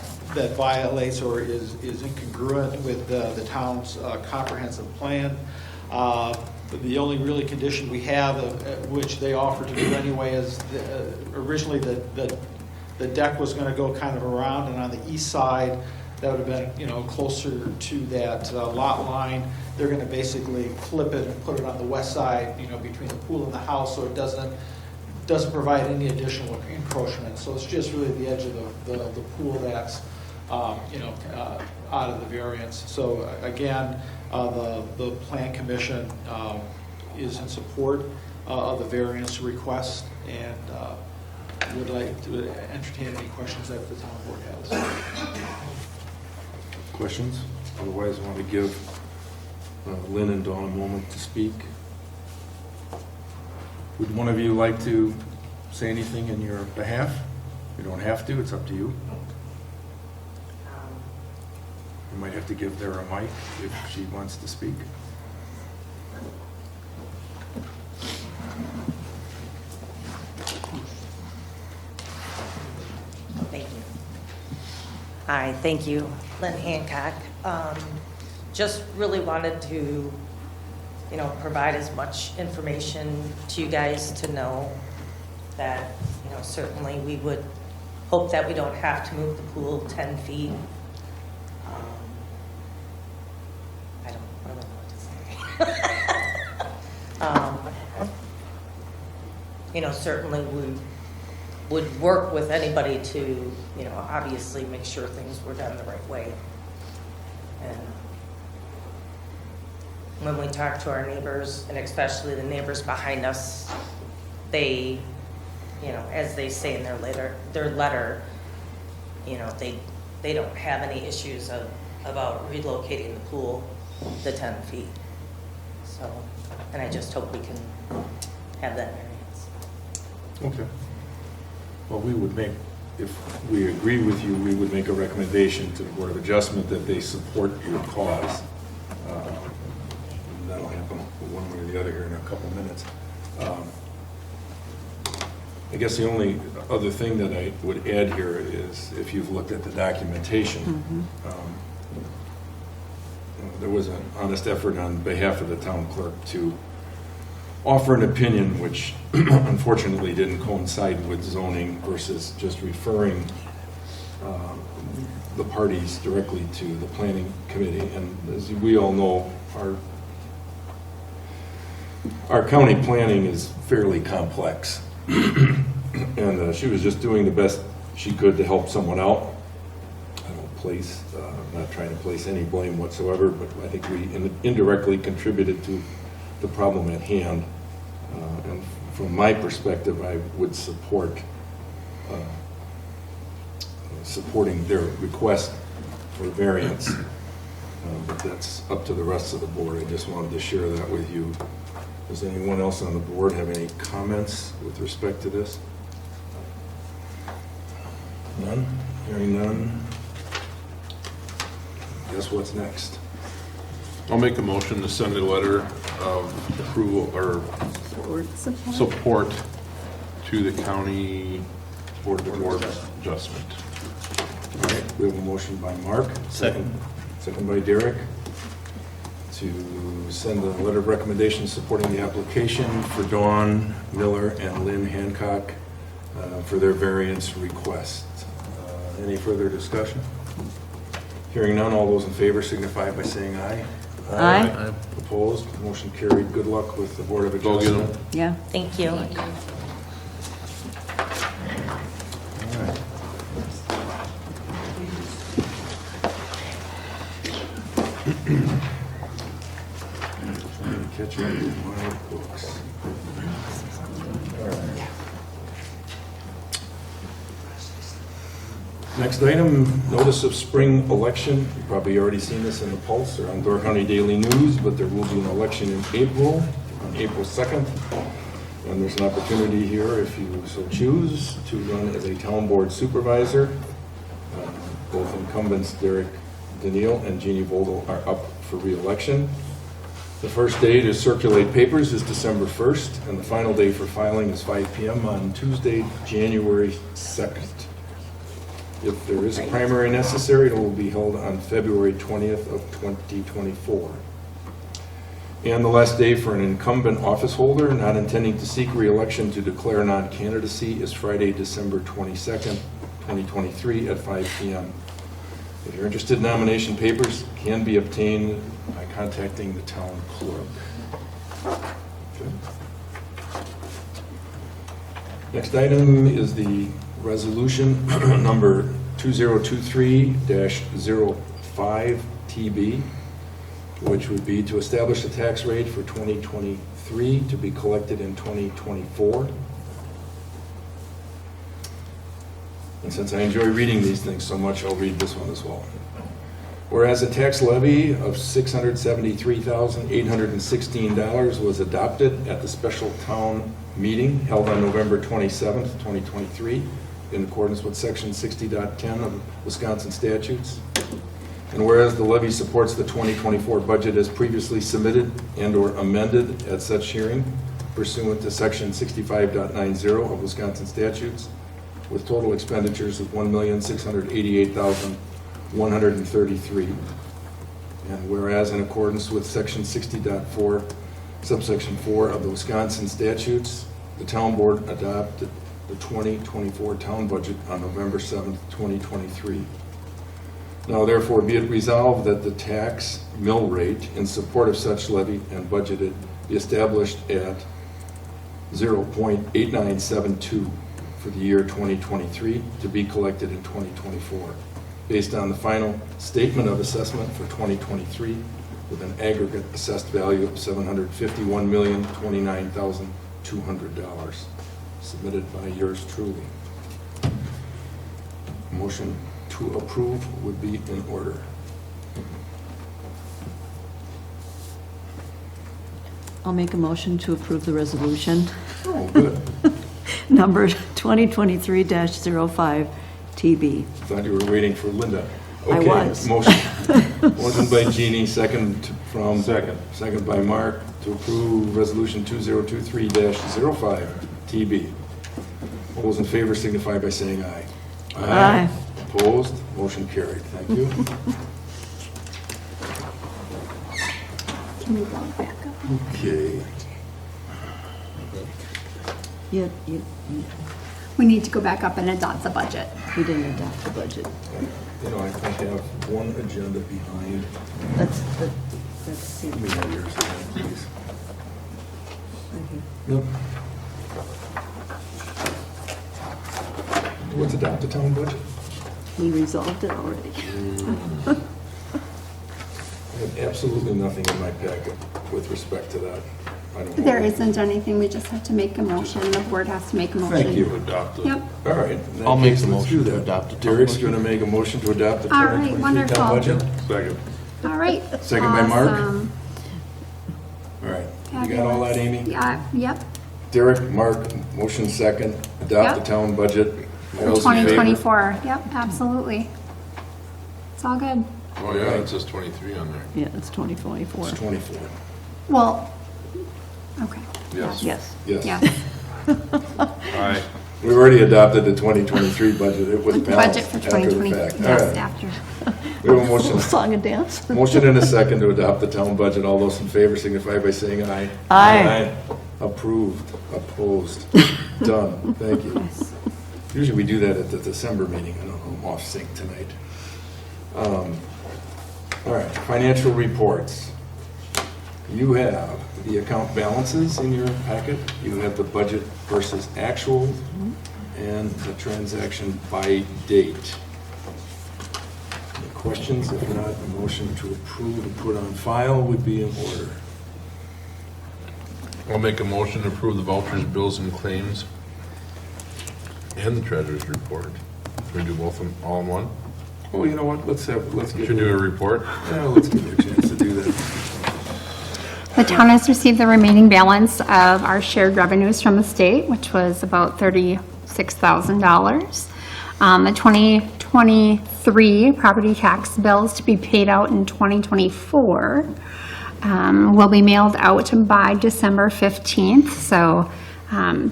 [SPEAKER 11] violates or is incongruent with the town's comprehensive plan. The only really condition we have, which they offer to do anyway, is originally the deck was going to go kind of around, and on the east side, that would have been, you know, closer to that lot line. They're going to basically flip it and put it on the west side, you know, between the pool and the house, so it doesn't provide any additional encroachment. So it's just really the edge of the pool that's, you know, out of the variance. So again, the Plan Commission is in support of the variance request, and would like to entertain any questions that the town board has.
[SPEAKER 1] Questions? Otherwise, I want to give Lynn and Dawn a moment to speak. Would one of you like to say anything in your behalf? You don't have to, it's up to you. You might have to give her a mic if she wants to speak.
[SPEAKER 8] Thank you. Hi, thank you, Lynn Hancock. Just really wanted to, you know, provide as much information to you guys to know that, you know, certainly we would hope that we don't have to move the pool 10 feet. I don't know what to say. You know, certainly we would work with anybody to, you know, obviously make sure things were done the right way. And when we talk to our neighbors, and especially the neighbors behind us, they, you know, as they say in their letter, you know, they don't have any issues about relocating the pool the 10 feet. So, and I just hope we can have that variance.
[SPEAKER 1] Okay. Well, we would make, if we agree with you, we would make a recommendation to the Board of Adjustment that they support your cause. And that'll happen one way or the other here in a couple minutes. I guess the only other thing that I would add here is if you've looked at the documentation, there was an honest effort on behalf of the town clerk to offer an opinion which unfortunately didn't coincide with zoning versus just referring the parties directly to the planning committee. And as we all know, our county planning is fairly complex. And she was just doing the best she could to help someone out. I don't place, I'm not trying to place any blame whatsoever, but I think we indirectly contributed to the problem at hand. And from my perspective, I would support supporting their request for variance. But that's up to the rest of the board. I just wanted to share that with you. Does anyone else on the board have any comments with respect to this? None? Hearing none? Guess what's next?
[SPEAKER 10] I'll make a motion to send a letter of approval or support to the county board of adjustment.
[SPEAKER 1] All right, we have a motion by Mark. Second by Derek to send a letter of recommendation supporting the application for Dawn Miller and Lynn Hancock for their variance request. Any further discussion? Hearing none, all those in favor signify by saying aye.
[SPEAKER 2] Aye.
[SPEAKER 1] Opposed? Motion carried. Good luck with the Board of
[SPEAKER 10] Go get
[SPEAKER 1] Adjustment.
[SPEAKER 10] them.
[SPEAKER 2] Yeah.
[SPEAKER 8] Thank you.
[SPEAKER 1] All right. Trying to catch up with my books. All right. Next item, notice of spring election. You've probably already seen this in the Pulse or on Door County Daily News, but there will be an election in April, on April 2nd. And there's an opportunity here, if you so choose, to run as a town board supervisor. Both incumbents, Derek Daniil and Jeannie Vogel, are up for re-election. The first day to circulate papers is December 1st, and the final day for filing is 5 p.m. on Tuesday, January 2nd. If there is a primary necessary, it will be held on February 20th of 2024. And the last day for an incumbent office holder not intending to seek re-election to declare non-candidacy is Friday, December 22nd, 2023 at 5 p.m. If you're interested, nomination papers can be obtained by contacting the town clerk. Okay. Next item is the resolution number 2023-05 TB, which would be to establish a tax rate for 2023 to be collected in 2024. And since I enjoy reading these things so much, I'll read this one as well. Whereas a tax levy of $673,816 was adopted at the special town meeting held on November 27th, 2023, in accordance with Section 60.10 of Wisconsin statutes. And whereas the levy supports the 2024 budget as previously submitted and/or amended at such hearing pursuant to Section 65.90 of Wisconsin statutes, with total expenditures of $1,688,133. And whereas in accordance with Section 60.4, subsection 4 of the Wisconsin statutes, the town board adopted the 2024 town budget on November 7th, 2023. Now therefore be it resolved that the tax mill rate in support of such levy and budgeted be established at 0.8972 for the year 2023 to be collected in 2024, based on the final statement of assessment for 2023 with an aggregate assessed value of $751,029,200, submitted by yours truly. Motion to approve would be in order.
[SPEAKER 2] I'll make a motion to approve the resolution,
[SPEAKER 1] Oh, good.
[SPEAKER 2] number 2023-05 TB.
[SPEAKER 1] Thought you were waiting for Linda.
[SPEAKER 2] I
[SPEAKER 1] Okay,
[SPEAKER 2] was.
[SPEAKER 1] Motion by Jeannie, second by Mark to approve resolution 2023-05 TB. All those in favor signify by saying aye.
[SPEAKER 2] Aye.
[SPEAKER 1] Opposed? Motion carried. Thank you.
[SPEAKER 3] Can we go back up?
[SPEAKER 1] Okay.
[SPEAKER 3] We need to go back up and adopt the budget.
[SPEAKER 2] We didn't adopt the budget.
[SPEAKER 1] You know, I have one agenda behind.
[SPEAKER 2] Let's see.
[SPEAKER 1] Give me that yours again, please.
[SPEAKER 2] Right here.
[SPEAKER 1] Yep. What's adopt the town budget?
[SPEAKER 2] We resolved it already.
[SPEAKER 1] I have absolutely nothing in my packet with respect to that. I don't know.
[SPEAKER 3] There isn't anything, we just have to make a motion, the board has to make a motion.
[SPEAKER 1] Thank you.
[SPEAKER 10] Adopt the
[SPEAKER 3] Yep,
[SPEAKER 1] All right. in that
[SPEAKER 4] I'll make
[SPEAKER 1] case,
[SPEAKER 4] the
[SPEAKER 1] let's do
[SPEAKER 4] motion to
[SPEAKER 1] that.
[SPEAKER 4] adopt the town
[SPEAKER 1] Derek's
[SPEAKER 4] budget.
[SPEAKER 1] going to make a motion to adopt the
[SPEAKER 3] All right,
[SPEAKER 1] 2023 town
[SPEAKER 3] wonderful.
[SPEAKER 1] budget.
[SPEAKER 10] second.
[SPEAKER 3] all right.
[SPEAKER 1] Second by Mark?
[SPEAKER 3] Awesome.
[SPEAKER 1] All right. You got all that, Amy?
[SPEAKER 3] Yeah, yep,
[SPEAKER 1] Derek, Mark, motion second, adopt the
[SPEAKER 3] Yep.
[SPEAKER 1] town budget. All
[SPEAKER 3] for
[SPEAKER 1] those in favor?
[SPEAKER 3] 2024, yep, absolutely. It's all good.
[SPEAKER 10] Oh, yeah, it says 23 on there.
[SPEAKER 2] Yeah, it's 2024.
[SPEAKER 1] It's 24.
[SPEAKER 3] Well, okay.
[SPEAKER 10] Yes.
[SPEAKER 2] Yes.
[SPEAKER 1] Yes.
[SPEAKER 3] Yeah,
[SPEAKER 10] Aye.
[SPEAKER 1] We've already adopted the 2023 budget. It was
[SPEAKER 3] budget
[SPEAKER 1] balanced
[SPEAKER 3] for
[SPEAKER 1] after
[SPEAKER 3] 2020,
[SPEAKER 1] the fact. All
[SPEAKER 3] yes,
[SPEAKER 1] right.
[SPEAKER 3] after.
[SPEAKER 1] We have a motion.
[SPEAKER 2] Song and dance.
[SPEAKER 1] Motion and a second to adopt the town budget. All those in favor signify by saying aye.
[SPEAKER 2] Aye.
[SPEAKER 1] Approved, opposed, done. Thank you. Usually we do that at the December meeting. I don't know, I'm off sync tonight. All right, financial reports. You have the account balances in your packet. You have the budget versus actual and the transaction by date. Any questions? If not, a motion to approve and put on file would be in order.
[SPEAKER 10] I'll make a motion to approve the vouchers, bills, and claims, and the treasurer's report. Should we do both of them all in one?
[SPEAKER 1] Oh, you know what? Let's give
[SPEAKER 10] Should we do a report?
[SPEAKER 1] Yeah, let's give you a chance to do that.
[SPEAKER 3] The town has received the remaining balance of our shared revenues from the state, which was about $36,000. The 2023 property tax bills to be paid out in 2024 will be mailed out by December 15th. So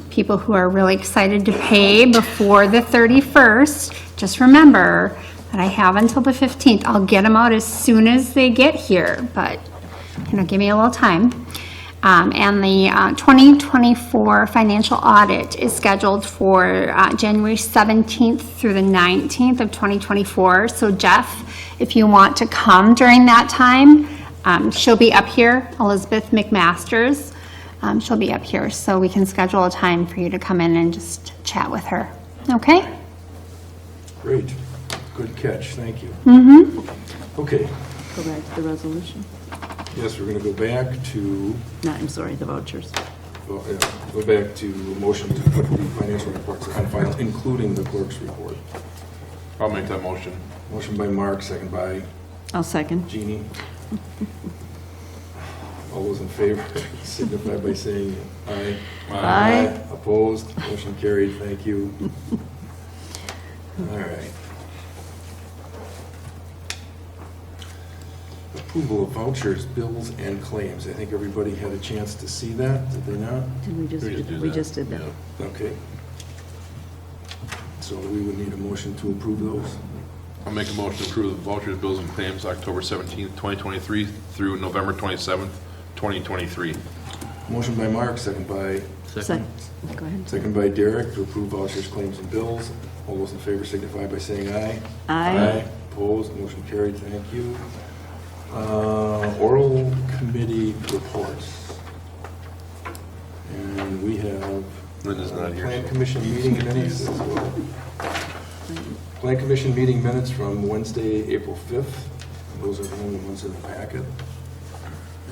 [SPEAKER 3] people who are really excited to pay before the 31st, just remember that I have until the 15th. I'll get them out as soon as they get here, but give me a little time. And the 2024 financial audit is scheduled for January 17th through the 19th of 2024. So Jeff, if you want to come during that time, she'll be up here, Elizabeth McMasters. She'll be up here, so we can schedule a time for you to come in and just chat with her. Okay?
[SPEAKER 1] Great. Good catch. Thank you. Okay.
[SPEAKER 2] Go back to the resolution.
[SPEAKER 1] Yes, we're going to go back to,
[SPEAKER 2] No, I'm sorry, the vouchers.
[SPEAKER 1] well, yeah, go back to motion to put the financial reports on file, including the clerk's report.
[SPEAKER 10] I'll make that motion.
[SPEAKER 1] Motion by Mark, second by
[SPEAKER 2] I'll second.
[SPEAKER 1] Jeannie. All those in favor signify by saying aye.
[SPEAKER 2] Aye.
[SPEAKER 1] Opposed? Motion carried. Thank you. All right. Approval of vouchers, bills, and claims. I think everybody had a chance to see that, did they not?
[SPEAKER 2] Did we just, we just did that.
[SPEAKER 1] Okay. So we would need a motion to approve those.
[SPEAKER 10] I'll make a motion to approve the vouchers, bills, and claims October 17th, 2023 through November 27th, 2023.
[SPEAKER 1] Motion by Mark, second by
[SPEAKER 2] Second. Go ahead.
[SPEAKER 1] Second by Derek to approve vouchers, claims, and bills. All those in favor signify by saying aye.
[SPEAKER 2] Aye.
[SPEAKER 1] Opposed, motion carried, thank you. Oral committee reports. And we have
[SPEAKER 10] Linda's not here.
[SPEAKER 1] Plan Commission meeting minutes as well. Plan Commission meeting minutes from Wednesday, April 5th. Those are the only ones in the packet.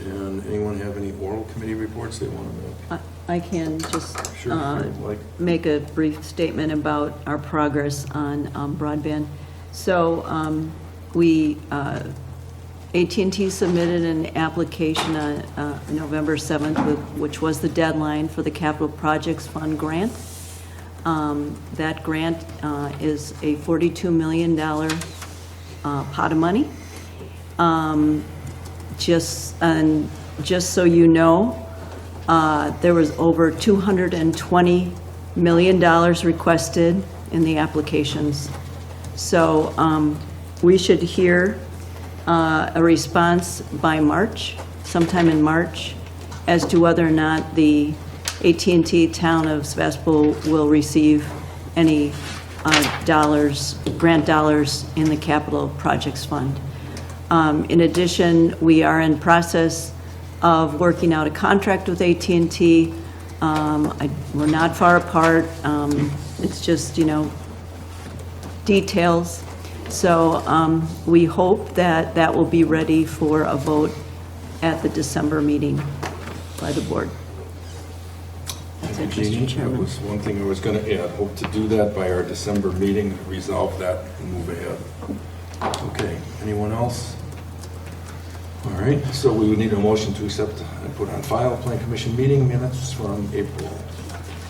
[SPEAKER 1] And anyone have any oral committee reports they want to make?
[SPEAKER 2] I can just
[SPEAKER 1] Sure, if you'd like.
[SPEAKER 2] make a brief statement about our progress on broadband. So AT&T submitted an application on November 7th, which was the deadline for the Capital Projects Fund grant. That grant is a $42 million pot of money. Just so you know, there was over $220 million requested in the applications. So we should hear a response by March, sometime in March, as to whether or not the AT&T Town of Sevastopol will receive any grant dollars in the Capital Projects Fund. In addition, we are in process of working out a contract with AT&T. We're not far apart. It's just, details. So we hope that that will be ready for a vote at the December meeting by the board.
[SPEAKER 1] Thank you, Jeannie. That was one thing I was going to add. Hope to do that by our December meeting, resolve that and move ahead. Okay, anyone else? All right, so we would need a motion to accept and put on file Plan Commission meeting minutes from April.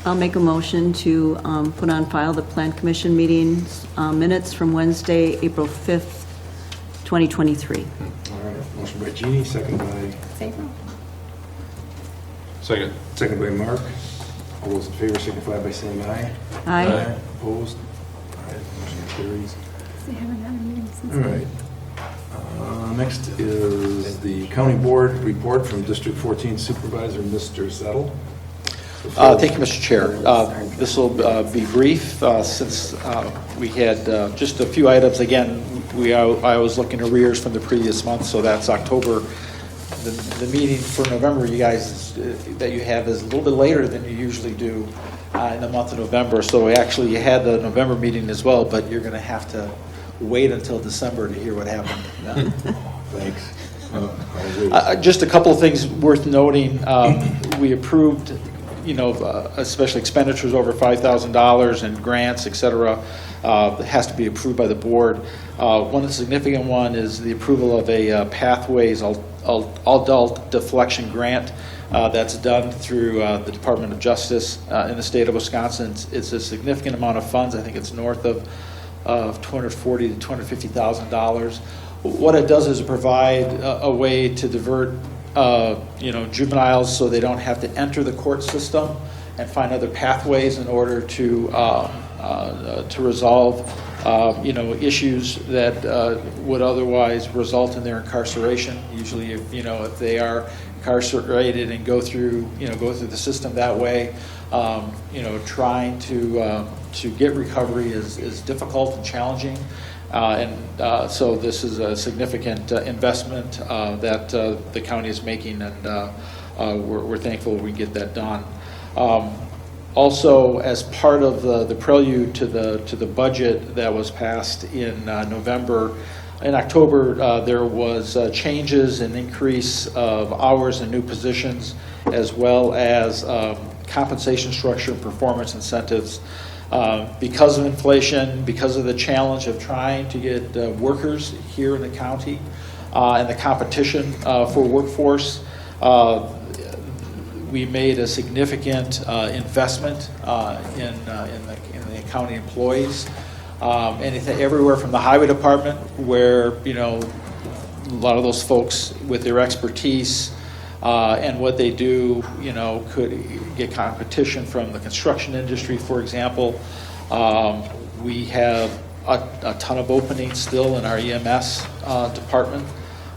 [SPEAKER 2] I'll make a motion to put on file the Plan Commission meetings minutes from Wednesday, April 5th, 2023.
[SPEAKER 1] All right, motion by Jeannie, second by?
[SPEAKER 10] Second.
[SPEAKER 1] Second by Mark. All those in favor signify by saying aye.
[SPEAKER 2] Aye.
[SPEAKER 1] Opposed? All right, motion carries. All right. Next is the County Board report from District 14 Supervisor, Mr. Zettel.
[SPEAKER 11] Thank you, Mr. Chair. This will be brief since we had just a few items. Again, I was looking at arrears from the previous month, so that's October. The meeting for November, you guys, that you have is a little bit later than you usually do in the month of November. So actually, you had the November meeting as well, but you're going to have to wait until December to hear what happened.
[SPEAKER 1] Thanks.
[SPEAKER 11] Just a couple of things worth noting. We approved, especially expenditures over $5,000 and grants, et cetera. It has to be approved by the board. One significant one is the approval of a Pathways Adult Deflection Grant that's done through the Department of Justice in the state of Wisconsin. It's a significant amount of funds. I think it's north of $240,000 to $250,000. What it does is provide a way to divert juveniles so they don't have to enter the court system and find other pathways in order to resolve issues that would otherwise result in their incarceration. Usually, if they are incarcerated and go through the system that way, trying to get recovery is difficult and challenging. So this is a significant investment that the county is making, and we're thankful we can get that done. Also, as part of the prelude to the budget that was passed in November, in October there was changes and increase of hours and new positions, as well as compensation structure and performance incentives. Because of inflation, because of the challenge of trying to get workers here in the county and the competition for workforce, we made a significant investment in the county employees. Anything everywhere from the highway department, where a lot of those folks with their expertise and what they do, could get competition from the construction industry, for example. We have a ton of openings still in our EMS department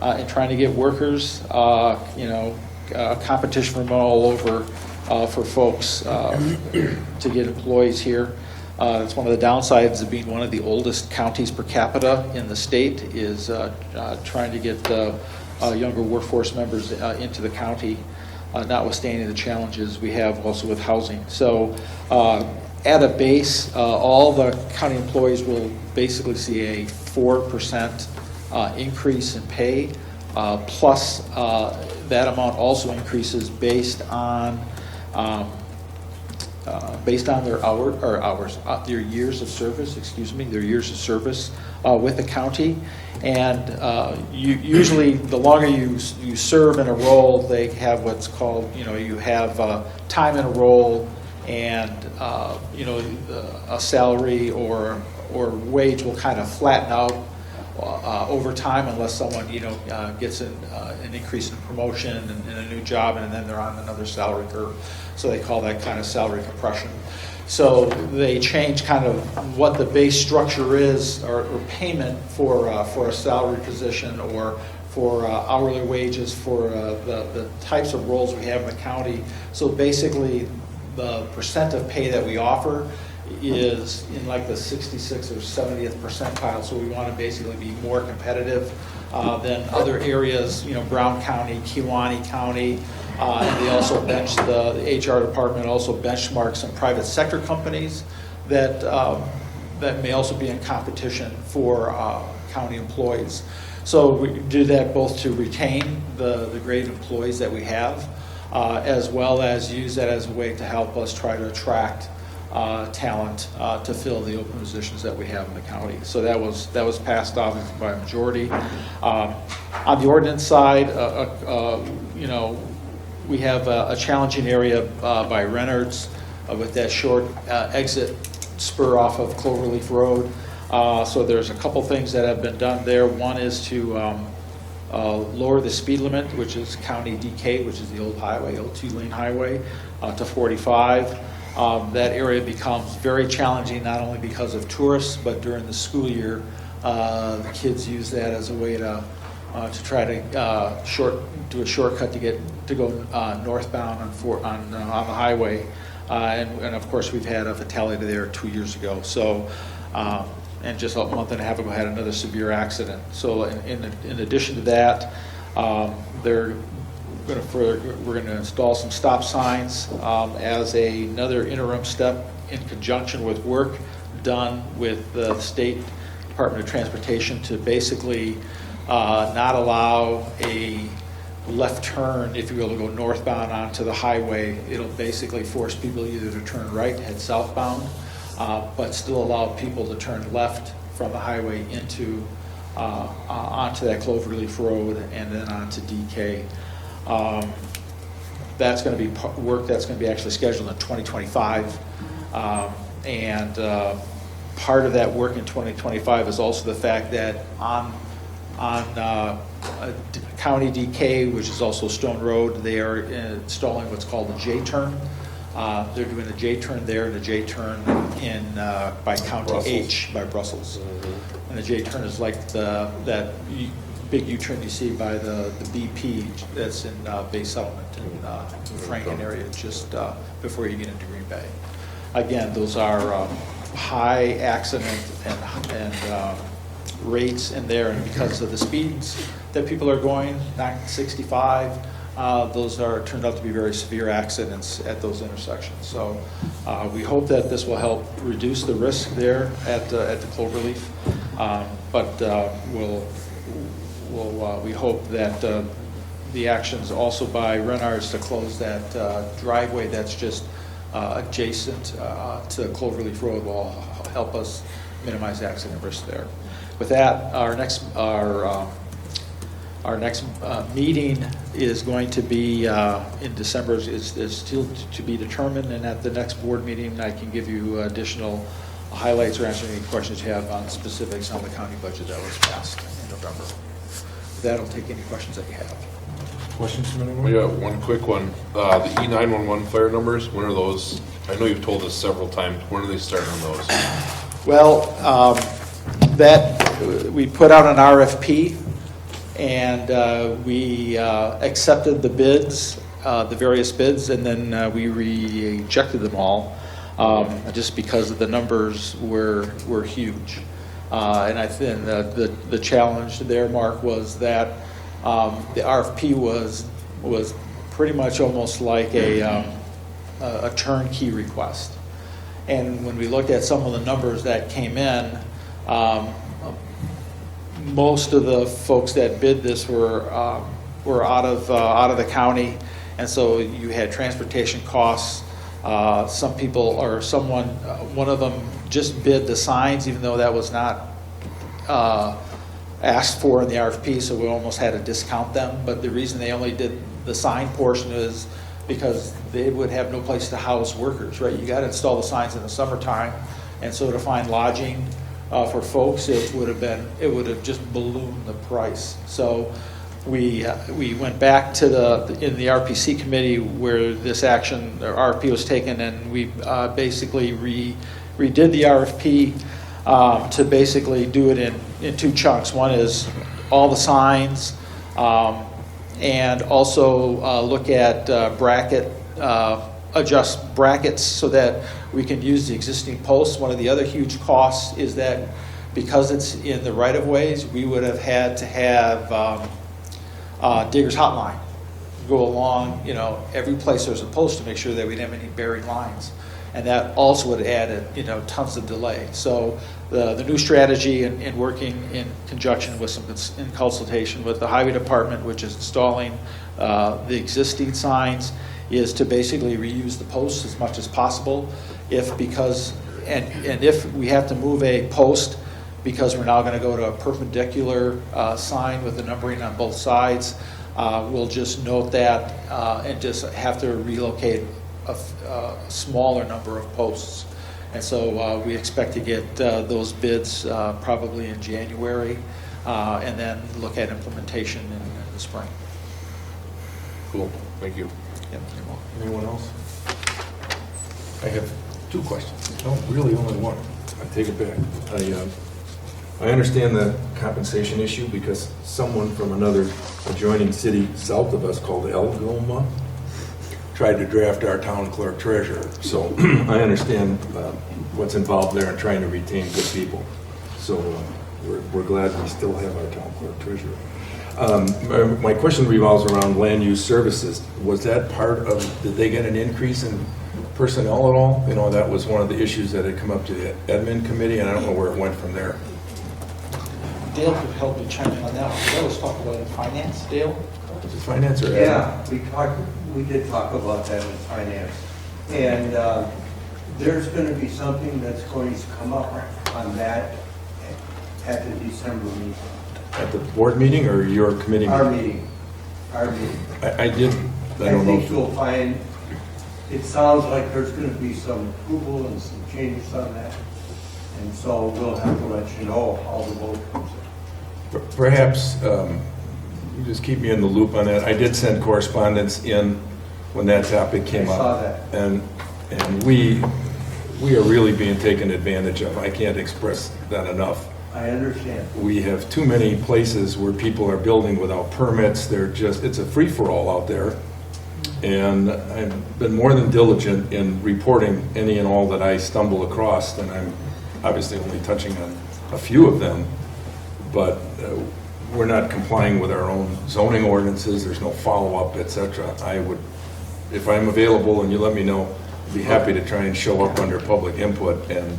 [SPEAKER 11] in trying to get workers. Competition from all over for folks to get employees here. It's one of the downsides of being one of the oldest counties per capita in the state, is trying to get younger workforce members into the county, notwithstanding the challenges we have also with housing. So at a base, all the county employees will basically see a 4% increase in pay, plus that amount also increases based on their years of service, with the county. And usually, the longer you serve in a role, they have what's called, you have time in a role, and a salary or wage will kind of flatten out over time, unless someone gets an increase in promotion and a new job, and then they're on another salary curve. So they call that kind of salary compression. So they change kind of what the base structure is, or payment for a salary position, or for hourly wages for the types of roles we have in the county. So basically, the percent of pay that we offer is in like the 66th or 70th percentile. So we want to basically be more competitive than other areas, Brown County, Kewaunee County. And they also the HR department also benchmarks some private sector companies that may also be in competition for county employees. So we do that both to retain the great employees that we have, as well as use that as a way to help us try to attract talent to fill the open positions that we have in the county. So that was passed off by a majority. On the ordinance side, we have a challenging area by Reynolds with that short exit spur off of Cloverleaf Road. So there's a couple things that have been done there. One is to lower the speed limit, which is County DK, which is the old highway, old two-lane highway, to 45. That area becomes very challenging, not only because of tourists, but during the school year, the kids use that as a way to try to do a shortcut to go northbound on the highway, and of course we've had a fatality there 2 years ago. So, and just a month and a half ago had another severe accident. So, in addition to that, we're going to install some stop signs as another interim step in conjunction with work done with the State Department of Transportation to basically not allow a left turn, if you will, to go northbound onto the highway. It'll basically force people either to turn right, head southbound, but still allow people to turn left from the highway onto that Cloverleaf Road and then onto DK. That's going to be work that's going to be actually scheduled in 2025, and part of that work in 2025 is also the fact that on County DK, which is also Stone Road, they are installing what's called a J-turn. They're doing a J-turn there and a J-turn by County
[SPEAKER 10] Brussels.
[SPEAKER 11] H, by Brussels. Mm-hmm. And the J-turn is like that big U-turn you see by the BP that's in Bay Settlement in the Franken area, just before you get into Green Bay. Again, those are high accident and rates in there, and because of the speeds that people are going, 65, those turned out to be very severe accidents at those intersections. So we hope that this will help reduce the risk there at the Cloverleaf, but we hope that the actions also by Renards to close that driveway that's just adjacent to Cloverleaf Road will help us minimize accident risk there. With that, our next meeting is going to be in December. Is still to be determined, and at the next board meeting, I can give you additional highlights or answer any questions you have on specifics on the county budget that was passed in November. With that, I'll take any questions that you have.
[SPEAKER 1] Questions from anyone?
[SPEAKER 10] We got one quick one. The E911 fire numbers, when are those? I know you've told us several times. When are they starting on those?
[SPEAKER 11] Well, we put out an RFP, and we accepted the bids, the various bids, and then we rejected them all, just because the numbers were huge. And I think the challenge there, Mark, was that the RFP was pretty much almost like a turnkey request. And when we looked at some of the numbers that came in, most of the folks that bid this were were out of the county, and so you had transportation costs. Some people, or someone, one of them just bid the signs, even though that was not asked for in the RFP, so we almost had to discount them. But the reason they only did the sign portion is because they would have no place to house workers, right? You got to install the signs in the summertime, and so to find lodging for folks, it would have just ballooned the price. So we went back to in the RPC committee where this action, or RFP was taken, and we basically redid the RFP to basically do it in two chunks. One is all the signs, and also look at adjust brackets so that we can use the existing posts. One of the other huge costs is that because it's in the right-of-ways, we would have had to have digger's hotline go along, every place there's a post to make sure that we didn't have any buried lines. And that also would have added, tons of delay. So the new strategy in working in conjunction with in consultation with the highway department, which is installing the existing signs, is to basically reuse the posts as much as possible. If we have to move a post because we're now going to go to a perpendicular sign with the numbering on both sides, we'll just note that and just have to relocate a smaller number of posts. And so we expect to get those bids probably in January, and then look at implementation in the spring.
[SPEAKER 10] Cool, thank you.
[SPEAKER 11] Yep, you're welcome.
[SPEAKER 1] Anyone else? I have two questions. No, really only one. I take it back. I understand the compensation issue because someone from another adjoining city south of us called Algoma tried to draft our town clerk treasurer. So I understand what's involved there in trying to retain good people. So we're glad we still have our town clerk treasurer. My question revolves around land use services. Was that part of, did they get an increase in personnel at all? That was one of the issues that had come up to the admin committee, and I don't know where it went from there.
[SPEAKER 11] Dale could help me chime in on that one. That was talked about in finance, Dale?
[SPEAKER 1] Is it finance or admin?
[SPEAKER 6] Yeah, we did talk about that in finance. And there's going to be something that's going to come up on that at the December meeting.
[SPEAKER 1] At the board meeting or your committee meeting?
[SPEAKER 6] Our meeting.
[SPEAKER 1] I don't know.
[SPEAKER 6] I think you'll find, it sounds like there's going to be some approval and some changes on that. And so we'll have to let you know how the vote comes in.
[SPEAKER 1] Perhaps you just keep me in the loop on that. I did send correspondence in when that topic came up.
[SPEAKER 6] I saw that.
[SPEAKER 1] And we are really being taken advantage of. I can't express that enough.
[SPEAKER 6] I understand.
[SPEAKER 1] We have too many places where people are building without permits. It's a free-for-all out there. And I've been more than diligent in reporting any and all that I stumble across, and I'm obviously only touching on a few of them. But we're not complying with our own zoning ordinances. There's no follow-up, etc. I would, if I'm available and you let me know, I'd be happy to try and show up under public input and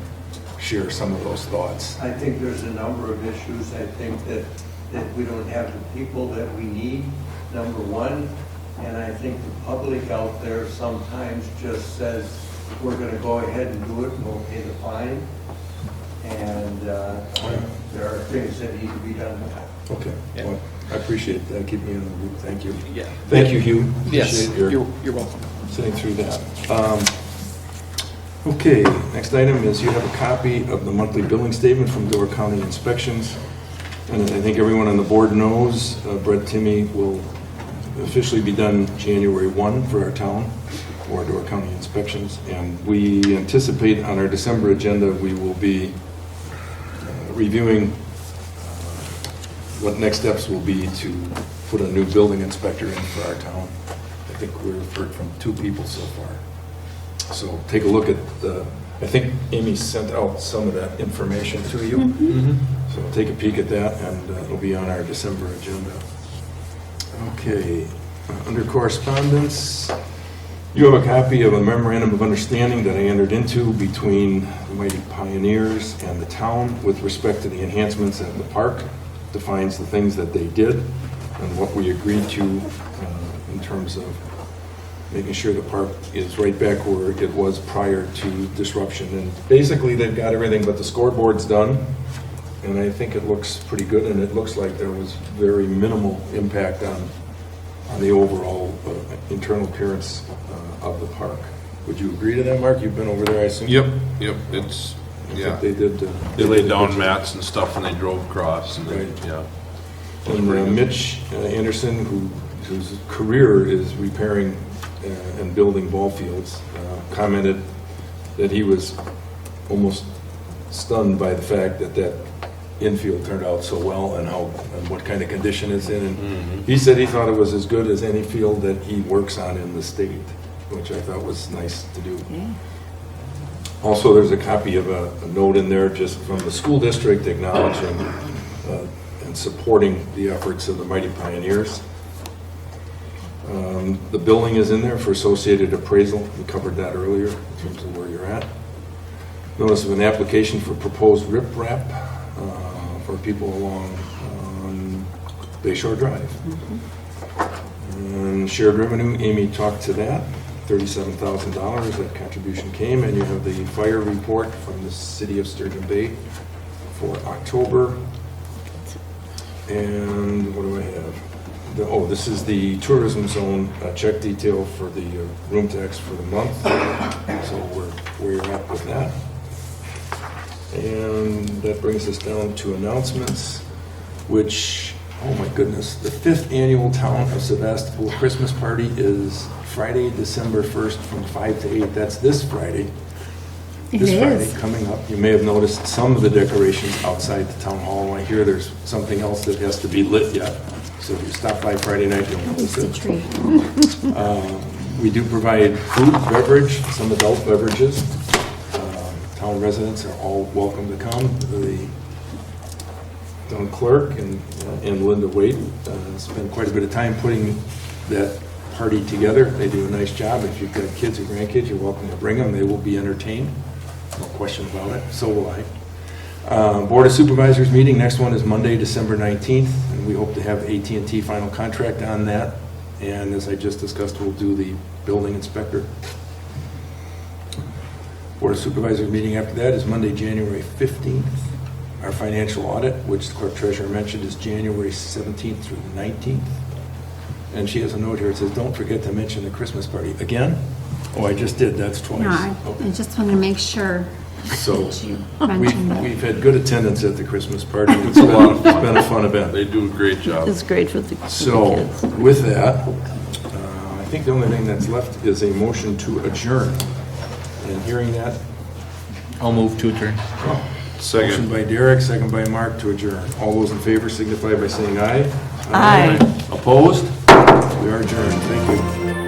[SPEAKER 1] share some of those thoughts.
[SPEAKER 6] I think there's a number of issues. I think that we don't have the people that we need, number one. And I think the public out there sometimes just says, we're going to go ahead and do it and we'll pay the fine. And there are things that need to be done.
[SPEAKER 1] Okay.
[SPEAKER 11] Yeah.
[SPEAKER 1] Well, I appreciate that. Keep me in the loop. Thank you.
[SPEAKER 11] Yeah.
[SPEAKER 1] Thank you, Hugh.
[SPEAKER 11] Yes,
[SPEAKER 1] Appreciate
[SPEAKER 11] you're welcome.
[SPEAKER 1] sitting through that. Okay, next item is you have a copy of the monthly billing statement from Door County Inspections. And I think everyone on the board knows Brett Timmy will officially be done January 1 for our town, or Door County Inspections. And we anticipate on our December agenda, we will be reviewing what next steps will be to put a new building inspector in for our town. I think we've heard from 2 people so far. So take a look at I think Amy sent out some of that information to you.
[SPEAKER 11] Mm-hmm.
[SPEAKER 1] So take a peek at that, and it'll be on our December agenda. Okay, under correspondence, you have a copy of a memorandum of understanding that I entered into between the Mighty Pioneers and the town with respect to the enhancements at the park. Defines the things that they did. and what we agreed to in terms of making sure the park is right back where it was prior to disruption. And basically, they've got everything but the scoreboard's done, and I think it looks pretty good, and it looks like there was very minimal impact on the overall internal appearance of the park. Would you agree to that, Mark? You've been over there, I assume?
[SPEAKER 10] Yep, it's,
[SPEAKER 1] I
[SPEAKER 10] yeah.
[SPEAKER 1] think they did.
[SPEAKER 10] They laid down mats and stuff and they drove across and
[SPEAKER 1] Right.
[SPEAKER 10] yeah.
[SPEAKER 1] And Mitch Anderson, whose career is repairing and building ball fields, commented that he was almost stunned by the fact that that infield turned out so well and what kind of condition it's in. And he said he thought it was as good as any field that he works on in the state, which I thought was nice to do. Also, there's a copy of a note in there just from the school district acknowledging and supporting the efforts of the Mighty Pioneers. The building is in there for associated appraisal. We covered that earlier in terms of where you're at. Notice of an application for proposed riprap for people along Bayshore Drive. And shared revenue, Amy talked to that, $37,000, that contribution came, and you have the fire report from the city of Sturgeon Bay for October. And what do I have? This is the tourism zone check detail for the room tax for the month. So where you're at with that. And that brings us down to announcements, which, oh my goodness, the 5th annual Town of Sevastopol Christmas Party is Friday, December 1st from 5 to 8. That's this Friday. This Friday coming up. You may have noticed some of the decorations outside the town hall. I hear there's something else that has to be lit yet. So if you stop by Friday night, you'll notice it. We do provide food, beverage, some adult beverages. Town residents are all welcome to come. The town clerk and Linda Wade spend quite a bit of time putting that party together. They do a nice job. If you've got kids or grandkids, you're welcome to bring them. They will be entertained. No question about it. So will I. Board of Supervisors meeting, next one is Monday, December 19th, and we hope to have AT&T final contract on that. And as I just discussed, we'll do the building inspector. Board of Supervisors meeting after that is Monday, January 15th. Our financial audit, which the clerk treasurer mentioned, is January 17th through the 19th. And she has a note here, it says, don't forget to mention the Christmas party. Again? Oh, I just did, that's twice.
[SPEAKER 3] No, I
[SPEAKER 1] Okay.
[SPEAKER 3] just wanted to make sure
[SPEAKER 1] So,
[SPEAKER 3] that you mentioned it.
[SPEAKER 1] we've had good attendance at the Christmas party. It's been a fun event.
[SPEAKER 10] They do a great job.
[SPEAKER 2] It's great for the
[SPEAKER 1] So,
[SPEAKER 2] kids.
[SPEAKER 1] with that, I think the only thing that's left is a motion to adjourn. And hearing that,
[SPEAKER 4] I'll move to adjourn.
[SPEAKER 1] motion
[SPEAKER 10] Second.
[SPEAKER 1] by Derek, second by Mark to adjourn. All those in favor signify by saying aye.
[SPEAKER 2] Aye.
[SPEAKER 1] Opposed? We are adjourned. Thank you.